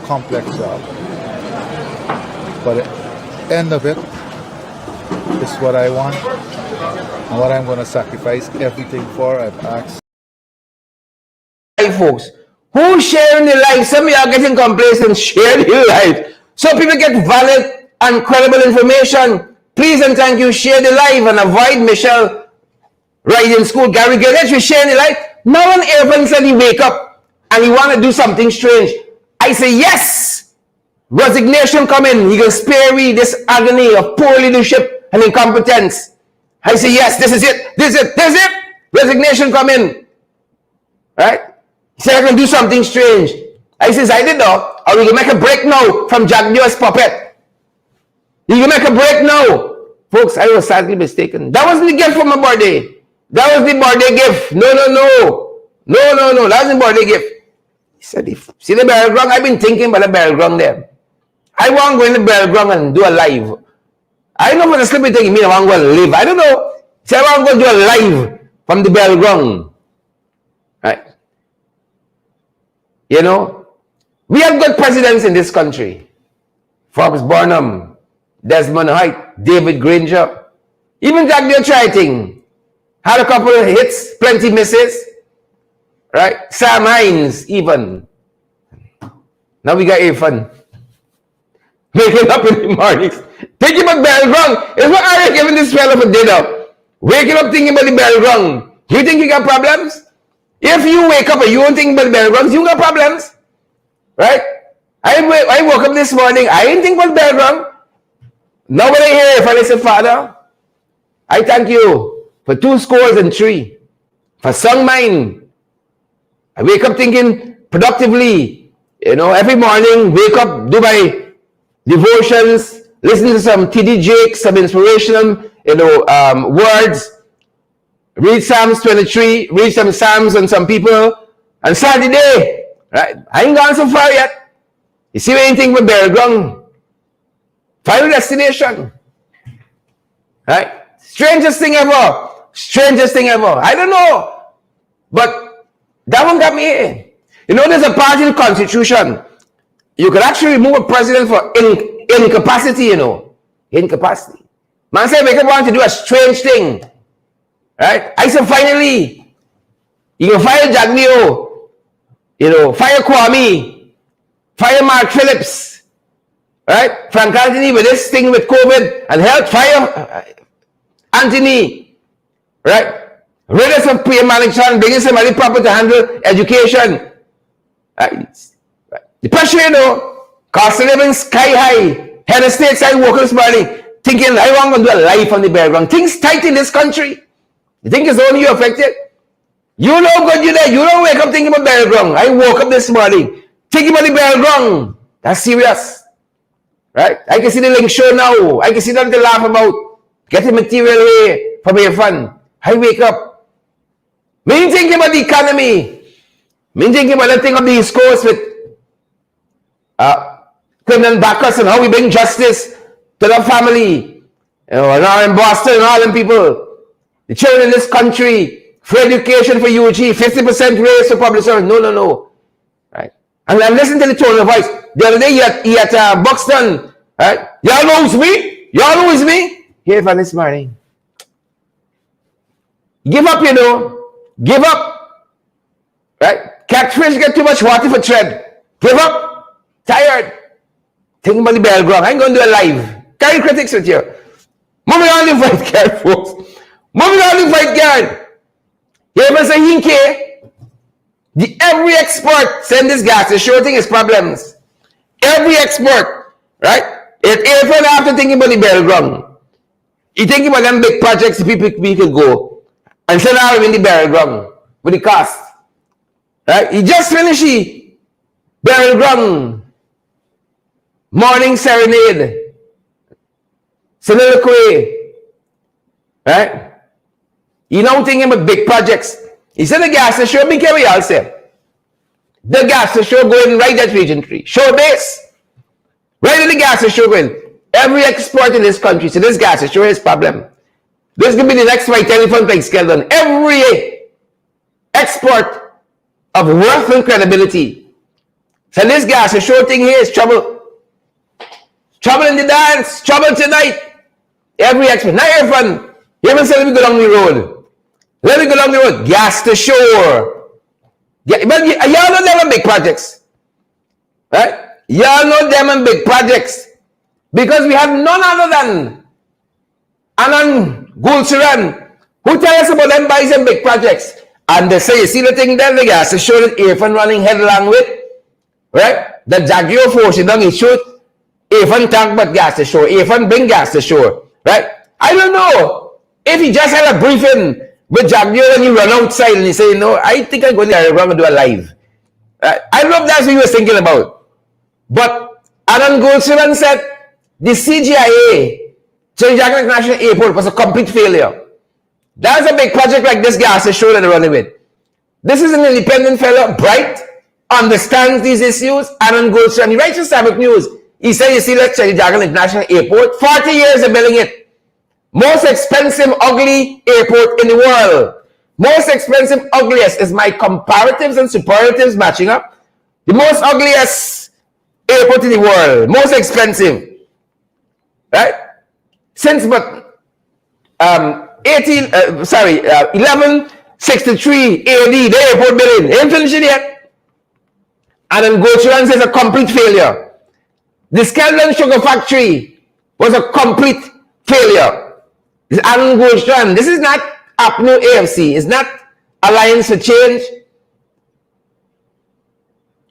complex job. But at the end of it, it's what I want and what I'm going to sacrifice everything for. I've asked. Hey, folks, who's sharing the live? Some of you are getting complacent. Share the live so people get valid and credible information. Please and thank you. Share the live and avoid Michelle riding school. Gary Gillette, we share the live. Now when Irvin said he wake up and he want to do something strange, I say yes. Resignation come in. He can spare me this agony of poor leadership and incompetence. I say yes. This is it. This is it. This is it. Resignation come in. Right? He said I can do something strange. I says I did though. Or we can make a break now from Jack Dew's puppet. You can make a break now. Folks, I was sadly mistaken. That wasn't the gift for my birthday. That was the birthday gift. No. That was the birthday gift. He said, see the barrel ground? I've been thinking about the barrel ground there. I want to go in the barrel ground and do a live. I don't know what the sleepy thing mean. I want to go live. I don't know. So I want to go do a live from the barrel ground. Right? You know, we have good presidents in this country. Forbes Burnham, Desmond Height, David Granger. Even Jack Deere tried thing. Had a couple of hits, plenty misses. Right? Sam Hines, even. Now we got Irfan. Waking up in the mornings. Thinking about barrel ground. Is what I giving this fellow for dinner. Waking up thinking about the barrel ground. You think you got problems? If you wake up and you don't think about the barrel grounds, you got problems. Right? I woke up this morning. I didn't think about the barrel ground. Now when I hear Irfan, I say, Father, I thank you for 2 scores and 3. For sound mind. I wake up thinking productively, you know, every morning, wake up, do my devotions, listen to some T.D. Jakes, some inspirational, you know, words, read Psalms 23, read some Psalms on some people, and start the day, right? I ain't gone so far yet. You see anything with barrel ground? Final destination, right? Strangest thing ever. Strangest thing ever. I don't know, but that one got me here. You know, there's a part in the Constitution. You can actually remove a president for incapacity, you know. Incapacity. Man said, make want to do a strange thing. Right? I said, finally, you can fire Jack Neo, you know, fire Kwame, fire Mark Phillips, right? Frank Anthony with this thing with COVID and health, fire Anthony, right? Rid us of peer management, bringing somebody proper to handle education. The pressure, you know, cost of living sky high. Head of states, I woke up this morning thinking, I want to do a life on the barrel ground. Things tight in this country. You think it's only you affected? You know good you there. You don't wake up thinking about barrel ground. I woke up this morning thinking about the barrel ground. That's serious. Right? I can see the link show now. I can see nothing to laugh about. Getting material away from your fun. I wake up. Me thinking about the economy. Me thinking about the thing of the East Coast with criminal backers and how we bring justice to the family. You know, now in Boston and all them people. The children in this country, free education for UG, 50% raise for public service. No. Right? And I'm listening to the tone of voice. The other day, he at Buxton. Right? Y'all know it's me? Y'all know it's me? Here for this morning. Give up, you know. Give up. Right? Catfish get too much water for tread. Give up. Tired. Thinking about the barrel ground. I ain't going to do a live. Carry critics with you. Moving on the fight card, folks. Moving on the fight card. You ever say Hinke? Every expert send this gas to show thing his problems. Every expert. Right? If after thinking about the barrel ground, he thinking about them big projects people could go and send out in the barrel ground with the cost. Right? He just finished the barrel ground morning serenade. Soliloquy. Right? You know thinking about big projects. He said the gas station, be careful, I'll say. The gas station going right at Region 3. Show base. Right in the gas station going. Every export in this country, so this gas station is problem. This could be the next my telephone playing scale. Every export of worth and credibility So this guy, the short thing here is trouble. Trouble in the dance, trouble tonight. Every expert. Now everyone, you even say, let me go down the road. Let me go down the road. Gas to shore. Yeah, but y'all know them big projects. Right? Y'all know them big projects. Because we have none other than Anand Gulcharan, who tell us about them buys and big projects. And they say, you see the thing there, the gas to shore that Irfan running headlong with? Right? The Jaguar force, he shoot. Irfan tank but gas to shore. Irfan bring gas to shore. Right? I don't know. If he just had a briefing with Jaguar and he run outside and he say, no, I think I'm going to do a live. Right? I don't know if that's what he was thinking about. But Anand Gulcharan said the CGIA, Cherry Jagger International Airport, was a complete failure. That's a big project like this gas to shore that they're running with. This is an independent fellow, bright, understands these issues. Anand Gulcharan, he writes in Sabbath News. He said, you see that Cherry Jagger International Airport, 40 years of building it. Most expensive, ugly airport in the world. Most expensive, ugliest is my comparatives and superlatives matching up. The most ugliest airport in the world. Most expensive. Right? Since 1163 AD, the airport building. Ain't finished it yet. And then Gulcharan says a complete failure. The Skeldon Sugar Factory was a complete failure. This Anand Gulcharan. This is not APNU AFC. It's not Alliance for Change.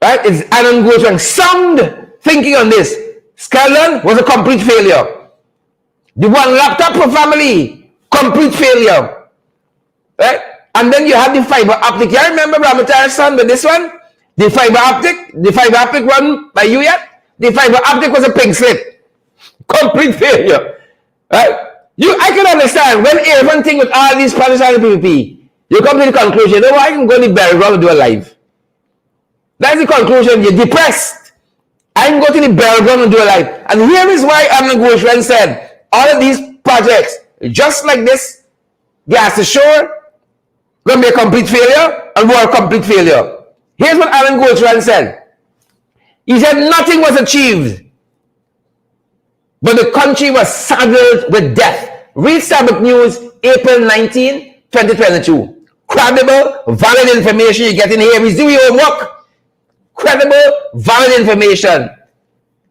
Right? It's Anand Gulcharan. Sound thinking on this. Skeldon was a complete failure. The one laptop per family, complete failure. Right? And then you have the fiber optic. You remember Ramata's son with this one? The fiber optic one by you yet? The fiber optic was a pink slip. Complete failure. Right? I can understand when everyone think with all these projects on the PPP, you come to the conclusion, you know what, I can go to the burial ground and do a live. That's the conclusion. You're depressed. I can go to the burial ground and do a live. And here is why Anand Gulcharan said, all of these projects, just like this, gas to shore, going to be a complete failure and were a complete failure. Here's what Anand Gulcharan said. He said nothing was achieved, but the country was saddled with death. Read Sabbath News, April 19, 2022. Credible, valid information you get in here. We do your homework. Credible, valid information.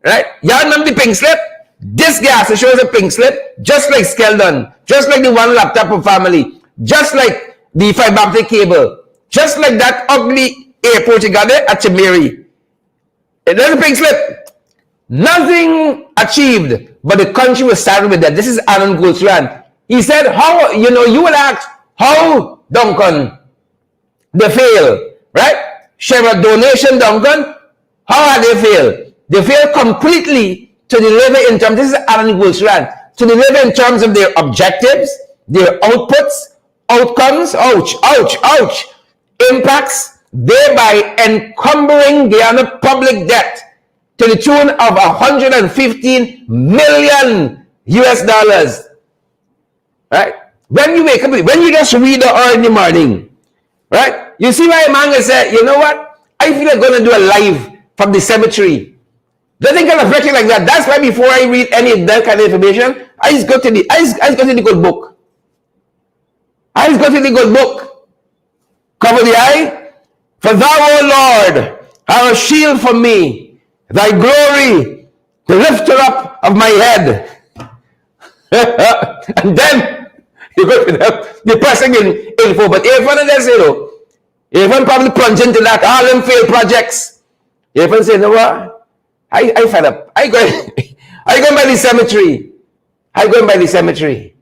Right? Y'all remember the pink slip? This gas shows a pink slip, just like Skeldon, just like the one laptop per family, just like the fiber optic cable, just like that ugly airport you got there at Chimeri. There's a pink slip. Nothing achieved, but the country was saddled with that. This is Anand Gulcharan. He said, how, you will ask, how, Duncan, they fail, right? Share a donation, Duncan. How have they failed? They failed completely to deliver in terms, this is Anand Gulcharan, to deliver in terms of their objectives, their outputs, outcomes, impacts, thereby encumbering Guyana public debt to the tune of $115 million US. Right? When you wake up, when you just read the hour in the morning, right? You see why Manga said, you know what? I feel like going to do a live from the cemetery. Doesn't kind of reflect like that. That's why before I read any of that kind of information, I just go to the good book. I just go to the good book. Cover the eye. For thou, O Lord, art a shield for me, thy glory, the lifter up of my head. And then you go to the depressing info. But Irfan and Desiro, Irfan probably plunge into that, all them failed projects. Irfan say, you know what? I fed up. I go by the cemetery. I go by the cemetery.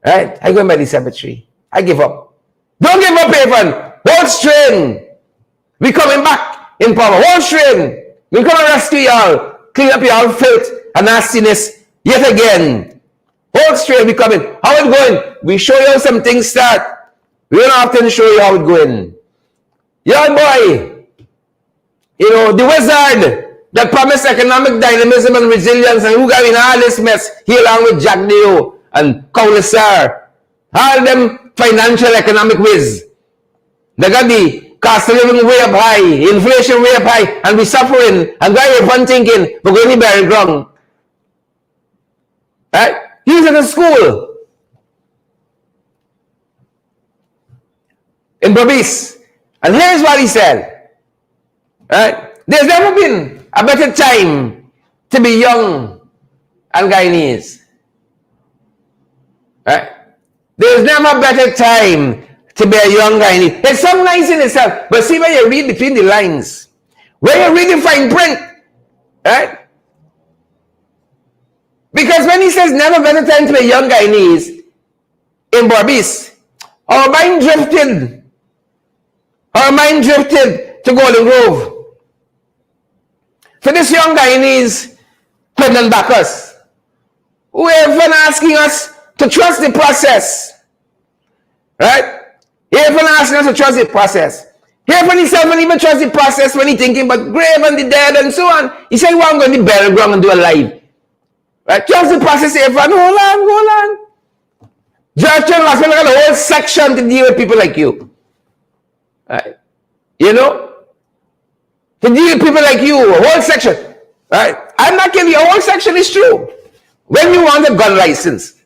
Right? I go by the cemetery. I give up. Don't give up, Irfan. Hold strain. We coming back in power. Hold strain. We come and rescue y'all. Clean up y'all filth and nastiness yet again. Hold strain. We coming. How it going? We show you how some things start. We don't often show you how it going. Young boy. The wizard that promised economic dynamism and resilience, and who got in all this mess, he along with Jack Deo and Kaulisar, all them financial economic whiz. They got the cost of living way up high, inflation way up high, and we suffering, and guy have fun thinking, we're going to bury ground. Right? He's in a school in Berbice. And here's what he said. Right? There's never been a better time to be young and Guyanese. Right? There's never a better time to be a young Guyanese. It's so nice in itself, but see when you read between the lines, when you read the fine print, right? Because when he says never better time to be a young Guyanese in Berbice, our mind drifted to Golden Grove. For this young Guyanese, Clinton Bacchus, who have been asking us to trust the process. Right? He have been asking us to trust the process. He have himself and even trust the process when he thinking about grave and the dead and so on. He said, well, I'm going to bury ground and do a live. Right? Trust the process, everyone. Hold on. George General has got a whole section to deal with people like you. Right? You know? To deal with people like you, a whole section. Right? I'm not kidding you, a whole section is true. When you want a gun license,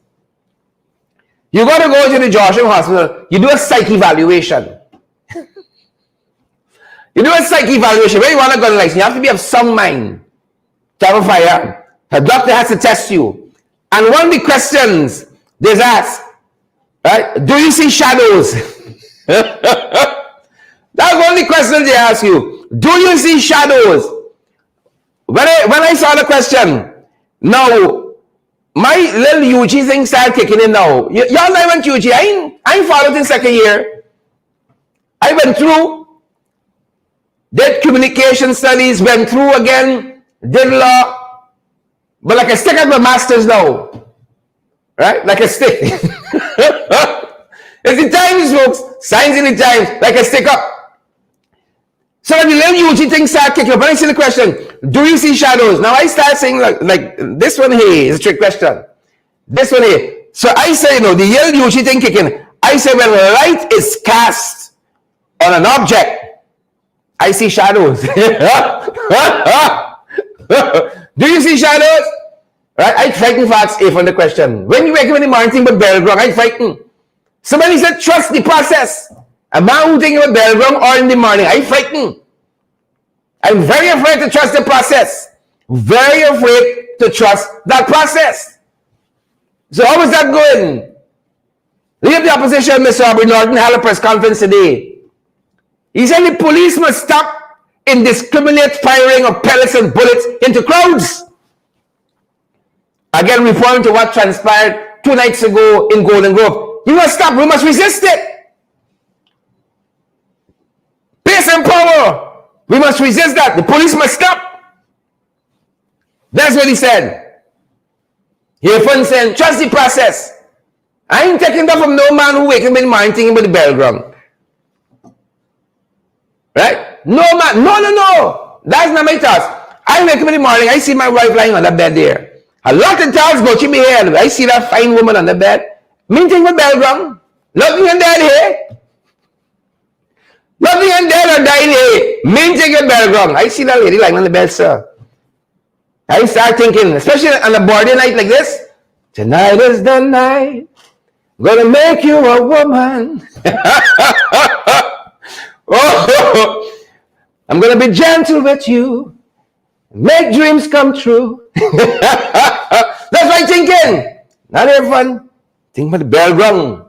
you got to go to the Georgetown Hospital, you do a psych evaluation. You do a psych evaluation. When you want a gun license, you have to be of some mind to have a firearm. A doctor has to test you. And one of the questions they ask, right? Do you see shadows? That's one of the questions they ask you. Do you see shadows? When I saw the question, now, my little UG thing started kicking in now. Y'all know I went UG. I ain't followed in second year. I went through, did communication studies, went through again, did law. But like a stick at my master's now. Right? Like a stick. It's the times, folks. Signs in the times. Like a stick up. So when the little UG thing started kicking up, when I see the question, do you see shadows? Now I start saying like this one here is a trick question. This one here. So I say, the little UG thing kicking. I say when light is cast on an object, I see shadows. Do you see shadows? Right? I frighten for ask A from the question. When you wake up in the morning, think about burial ground, I frighten. Somebody said, trust the process. A man who thinking about burial ground or in the morning, I frighten. I'm very afraid to trust the process. Very afraid to trust that process. So how is that going? Leave the opposition, Mr. Aubrey Norton, held a press conference today. He said the police must stop indiscriminate firing of pellets and bullets into crowds. Again, referring to what transpired 2 nights ago in Golden Grove. You must stop. We must resist it. Pace and power. We must resist that. The police must stop. That's what he said. He often said, trust the process. I ain't taking that from no man who wake up in the morning thinking about the burial ground. Right? No man. No. That's not my task. I wake up in the morning, I see my wife lying on the bed there. A lot of times go to me here. I see that fine woman on the bed. Me thinking about burial ground. Nothing and dead here. Nothing and dead or dying here. Me thinking about burial ground. I see that lady lying on the bed, sir. I start thinking, especially on a boarding night like this, tonight is the night, gonna make you a woman. Oh, I'm gonna be gentle with you, make dreams come true. That's what I'm thinking. Not everyone. Think about the burial ground.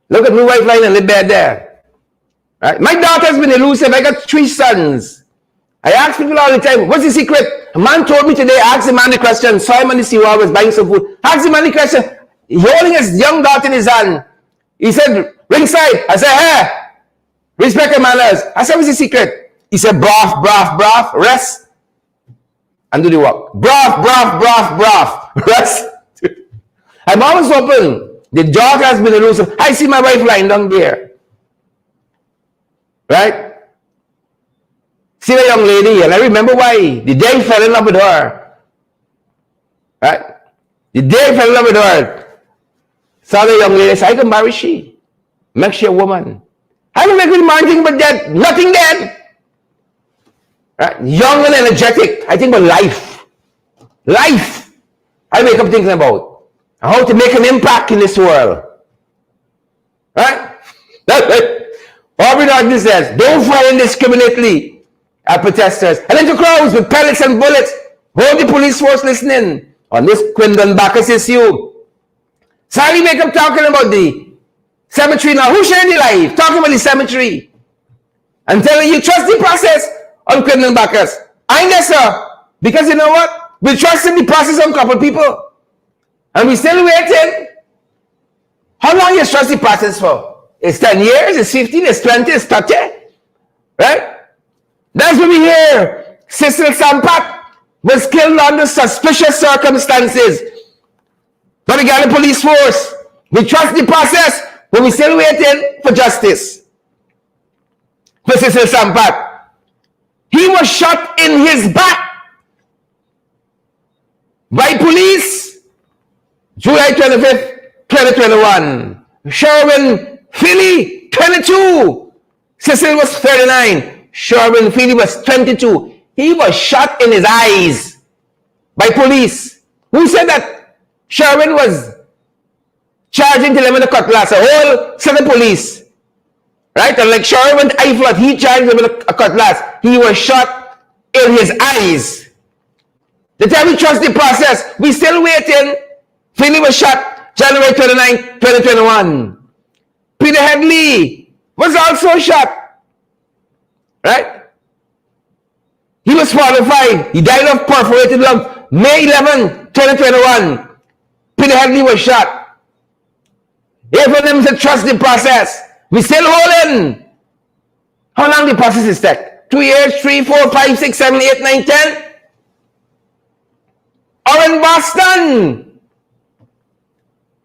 Look at my wife lying on the bed there. Right? My daughter's been elusive. I got 3 sons. I ask people all the time, what's the secret? A man told me today, ask the man the question, saw him on the seawall, was buying some food. Ask the man the question, he holding his young daughter in his hand. He said, ringside. I said, hey, respect and manners. I said, what's the secret? He said, broth, rest, and do the work. Broth, rest. I'm always open. The daughter has been elusive. I see my wife lying down there. Right? See the young lady, and I remember why. The day I fell in love with her. Right? The day I fell in love with her. Saw the young lady, said, I can marry she. Make she a woman. I don't make the man think about death. Nothing dead. Right? Young and energetic. I think about life. Life. I wake up thinking about how to make an impact in this world. Right? That's right. Aubrey Norton says, don't fire indiscriminately at protesters and into crowds with pellets and bullets. Hold the police force listening on this Quindon Bacchus issue. Sally wake up talking about the cemetery now. Who shared the life? Talking about the cemetery. I'm telling you, trust the process on Quindon Bacchus. I guess, sir. Because you know what? We trusted the process on a couple people. And we still waiting. How long you trust the process for? It's 10 years, it's 15, it's 20, it's 30. Right? That's what we hear. Cecil Sampat was killed under suspicious circumstances by the Ghana police force. We trust the process, but we're still waiting for justice. For Cecil Sampat. He was shot in his back by police July 25th, 2021. Sherwin Philly, 22. Cecil was 39. Sherwin Philly was 22. He was shot in his eyes by police. Who said that Sherwin was charging till him with a cutlass? A whole set of police. Right? And like Sherwin Eiflot, he charged him with a cutlass. He was shot in his eyes. The time we trust the process, we still waiting. Philly was shot January 29, 2021. Peter Headley was also shot. Right? He was qualified. He died of perforated lung. May 11, 2021. Peter Headley was shot. Here for them to trust the process. We still holding. How long the process is take? 2 years, 3, 4, 5, 6, 7, 8, 9, 10? Or in Boston?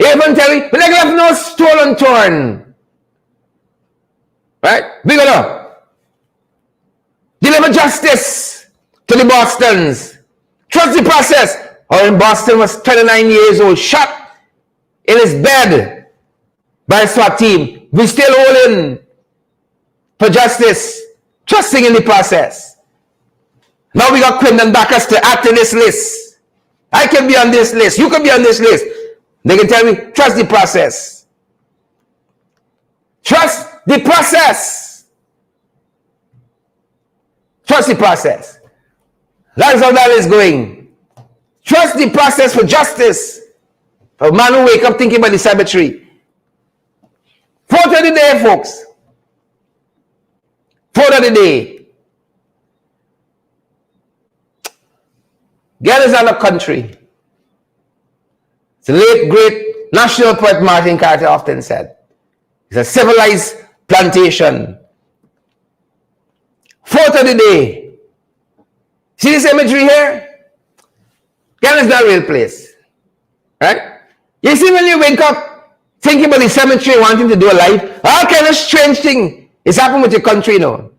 Even tell me, we're not going to have no stolen torn. Right? We're going to deliver justice to the Bostons. Trust the process. Or in Boston was 29 years old, shot in his bed by a SWAT team. We still holding for justice, trusting in the process. Now we got Quindon Bacchus to add to this list. I can be on this list. You can be on this list. They can tell me, trust the process. Trust the process. Trust the process. That is how that is going. Trust the process for justice. For a man who wake up thinking about the cemetery. 4th of the day, folks. 4th of the day. Ghana is not a country. The late, great national poet Martin Carter often said, it's a civilized plantation. 4th of the day. See this imagery here? Ghana is not a real place. Right? You see when you wake up thinking about the cemetery, wanting to do a life, all kind of strange thing is happening with your country now.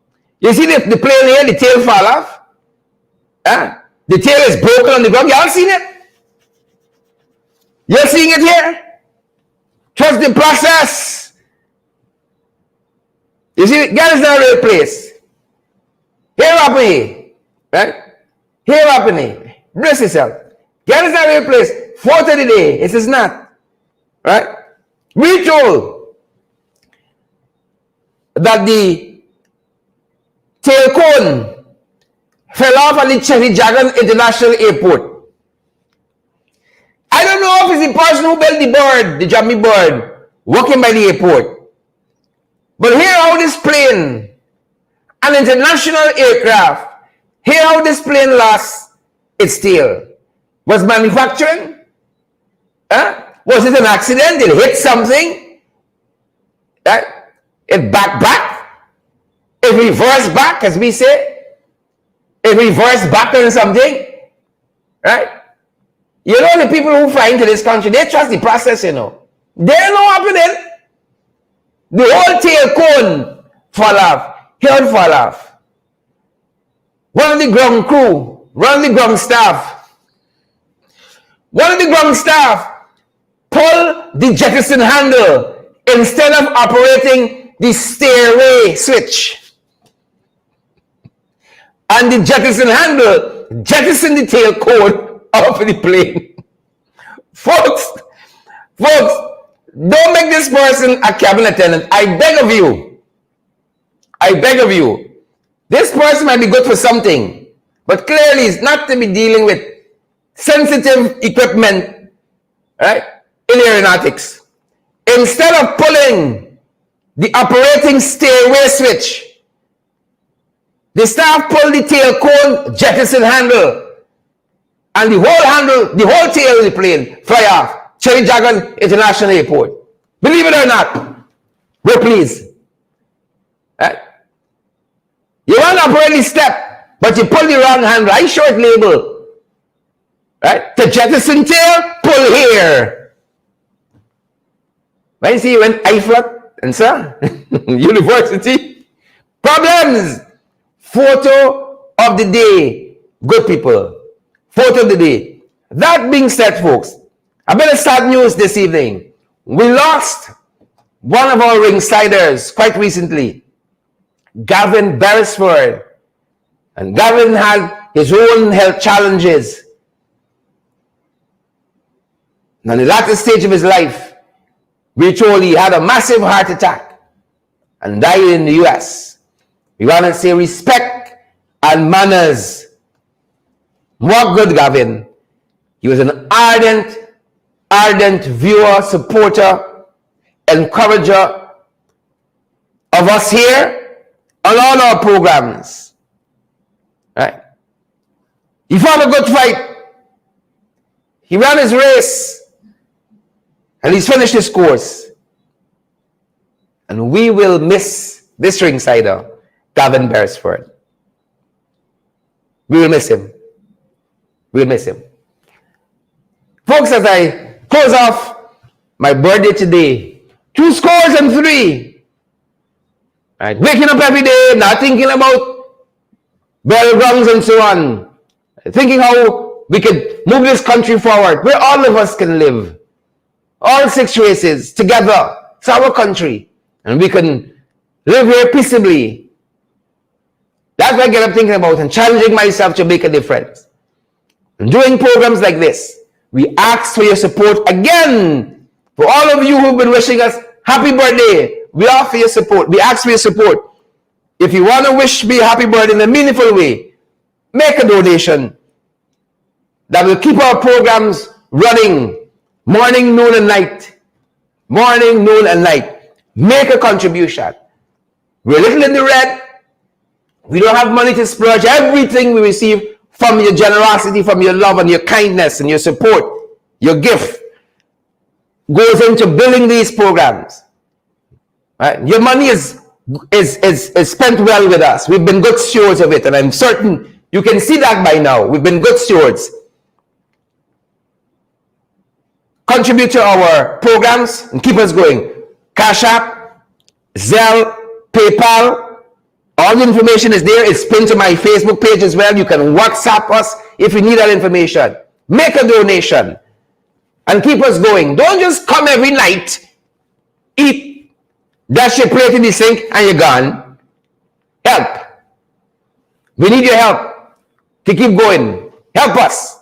You see the plane here, the tail fall off? Huh? The tail is broken on the ground. You all seen it? You're seeing it here? Trust the process. You see, Ghana is not a real place. Here happening. Right? Here happening. Brace yourself. Ghana is not a real place. 4th of the day. It is not. Right? We told that the tail cone fell off at the Cherry Dragon International Airport. I don't know if it's the person who built the bird, the Jammy bird, walking by the airport. But here how this plane, an international aircraft, here how this plane lost its tail. Was manufacturing? Huh? Was it an accident? Did it hit something? Right? It back? It reversed back, as we say? It reversed back on something? Right? You know the people who fly into this country, they trust the process, you know. They know what's happening. The whole tail cone fall off. Head fall off. One of the ground crew, one of the ground staff pull the jettison handle instead of operating the stairway switch and the jettison handle, jettison the tail cone off the plane. Folks, don't make this person a cabin attendant. I beg of you. This person might be good for something, but clearly it's not to be dealing with sensitive equipment, right, in aeronautics. Instead of pulling the operating stairway switch, the staff pull the tail cone, jettison handle, and the whole tail of the plane fly off. Cherry Dragon International Airport. Believe it or not, we're pleased. Right? You want to operate the step, but you pull the wrong handle. I show it label. Right? To jettison tail, pull here. When you see you went IFROT and so university. Problems. Photo of the day. Good people. Photo of the day. That being said, folks, a bit of sad news this evening. We lost one of our ringsiders quite recently, Gavin Beresford. And Gavin had his own health challenges. And in the latter stage of his life, we told he had a massive heart attack and died in the US. We want to say respect and manners. More good, Gavin. He was an ardent viewer, supporter, encourager of us here on all our programs. Right? He fought a good fight. He ran his race. And he's finished his course. And we will miss this ringsider, Gavin Beresford. We will miss him. We'll miss him. Folks, as I close off my birthday today, 2 scores and 3. Right? Waking up every day, not thinking about bell gongs and so on. Thinking how we could move this country forward, where all of us can live. All 6 races together. It's our country. And we can live here peaceably. That's what I get up thinking about and challenging myself to make a difference. And doing programs like this, we ask for your support again. For all of you who've been wishing us happy birthday, we offer your support. We ask for your support. If you want to wish me a happy birthday in a meaningful way, make a donation that will keep our programs running. Morning, noon, and night. Morning, noon, and night. Make a contribution. We're a little in the red. We don't have money to splurge. Everything we receive from your generosity, from your love and your kindness and your support, your gift, goes into building these programs. Right? Your money is spent well with us. We've been good stewards of it, and I'm certain you can see that by now. We've been good stewards. Contribute to our programs and keep us going. Cash App, Zelle, PayPal, all the information is there. It's pinned to my Facebook page as well. You can WhatsApp us if you need that information. Make a donation and keep us going. Don't just come every night, eat, dash your plate in the sink, and you're gone. Help. We need your help to keep going. Help us.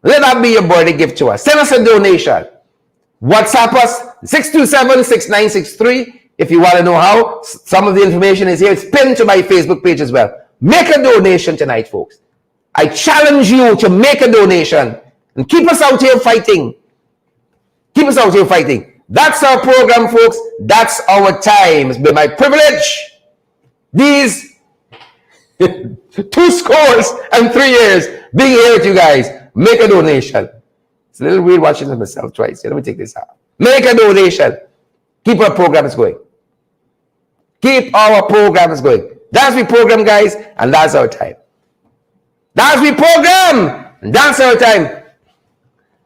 Let that be your birthday gift to us. Send us a donation. WhatsApp us 627-6963 if you want to know how. Some of the information is here. It's pinned to my Facebook page as well. Make a donation tonight, folks. I challenge you to make a donation and keep us out here fighting. Keep us out here fighting. That's our program, folks. That's our time. It's been my privilege. These 2 scores and 3 years being here with you guys. Make a donation. It's a little weird watching myself twice. Let me take this out. Make a donation. Keep our programs going. Keep our programs going. That's the program, guys, and that's our time. That's the program, and that's our time.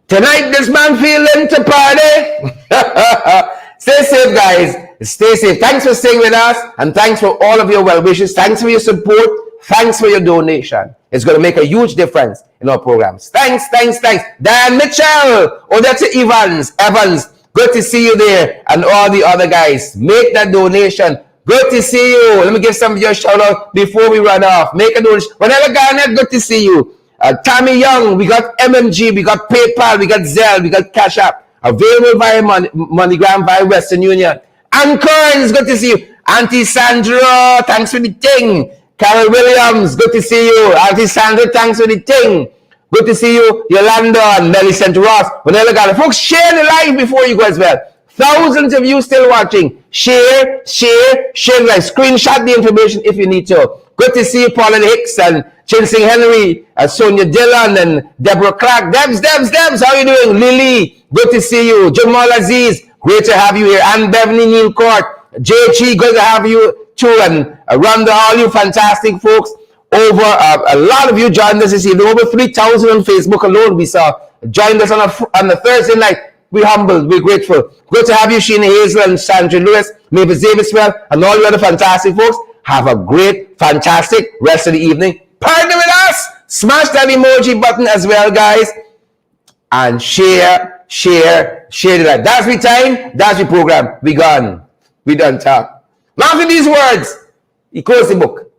Tonight, this man feeling to party. Stay safe, guys. Stay safe. Thanks for staying with us, and thanks for all of your well wishes. Thanks for your support. Thanks for your donation. It's going to make a huge difference in our programs. Thanks. Dan Mitchell, Odette Evans, Good to see you there. And all the other guys. Make that donation. Good to see you. Let me give some of your shout out before we run off. Make a donation. Whenever Garnet, good to see you. Tammy Young, we got MMG, we got PayPal, we got Zelle, we got Cash App. Available via MoneyGram, via Western Union. Ann Kearns, good to see you. Auntie Sandra, thanks for the thing. Carol Williams, good to see you. Auntie Sandra, thanks for the thing. Good to see you. Yolanda and Nelly St. Ross. Whenever Garnet. Folks, share the live before you go as well. Thousands of you still watching. Share the live. Screenshot the information if you need to. Good to see you, Paula Hicks and Chinsing Henry, Sonia Dillon and Deborah Clark. Debs, how you doing? Lily, good to see you. Jamal Aziz, great to have you here. Ann Beverly Neal Court. JG, good to have you too. And Rhonda, all you fantastic folks. Over a lot of you joined us this evening. Over 3,000 on Facebook alone we saw. Joined us on a Thursday night. We're humbled. We're grateful. Good to have you, Sheena Hazel and Sandra Lewis, Mavis Daviswell, and all you other fantastic folks. Have a great, fantastic rest of the evening. Partner with us. Smash that emoji button as well, guys. And share the live. That's the time. That's the program. We gone. We done talk. Now after these words, he closed the book.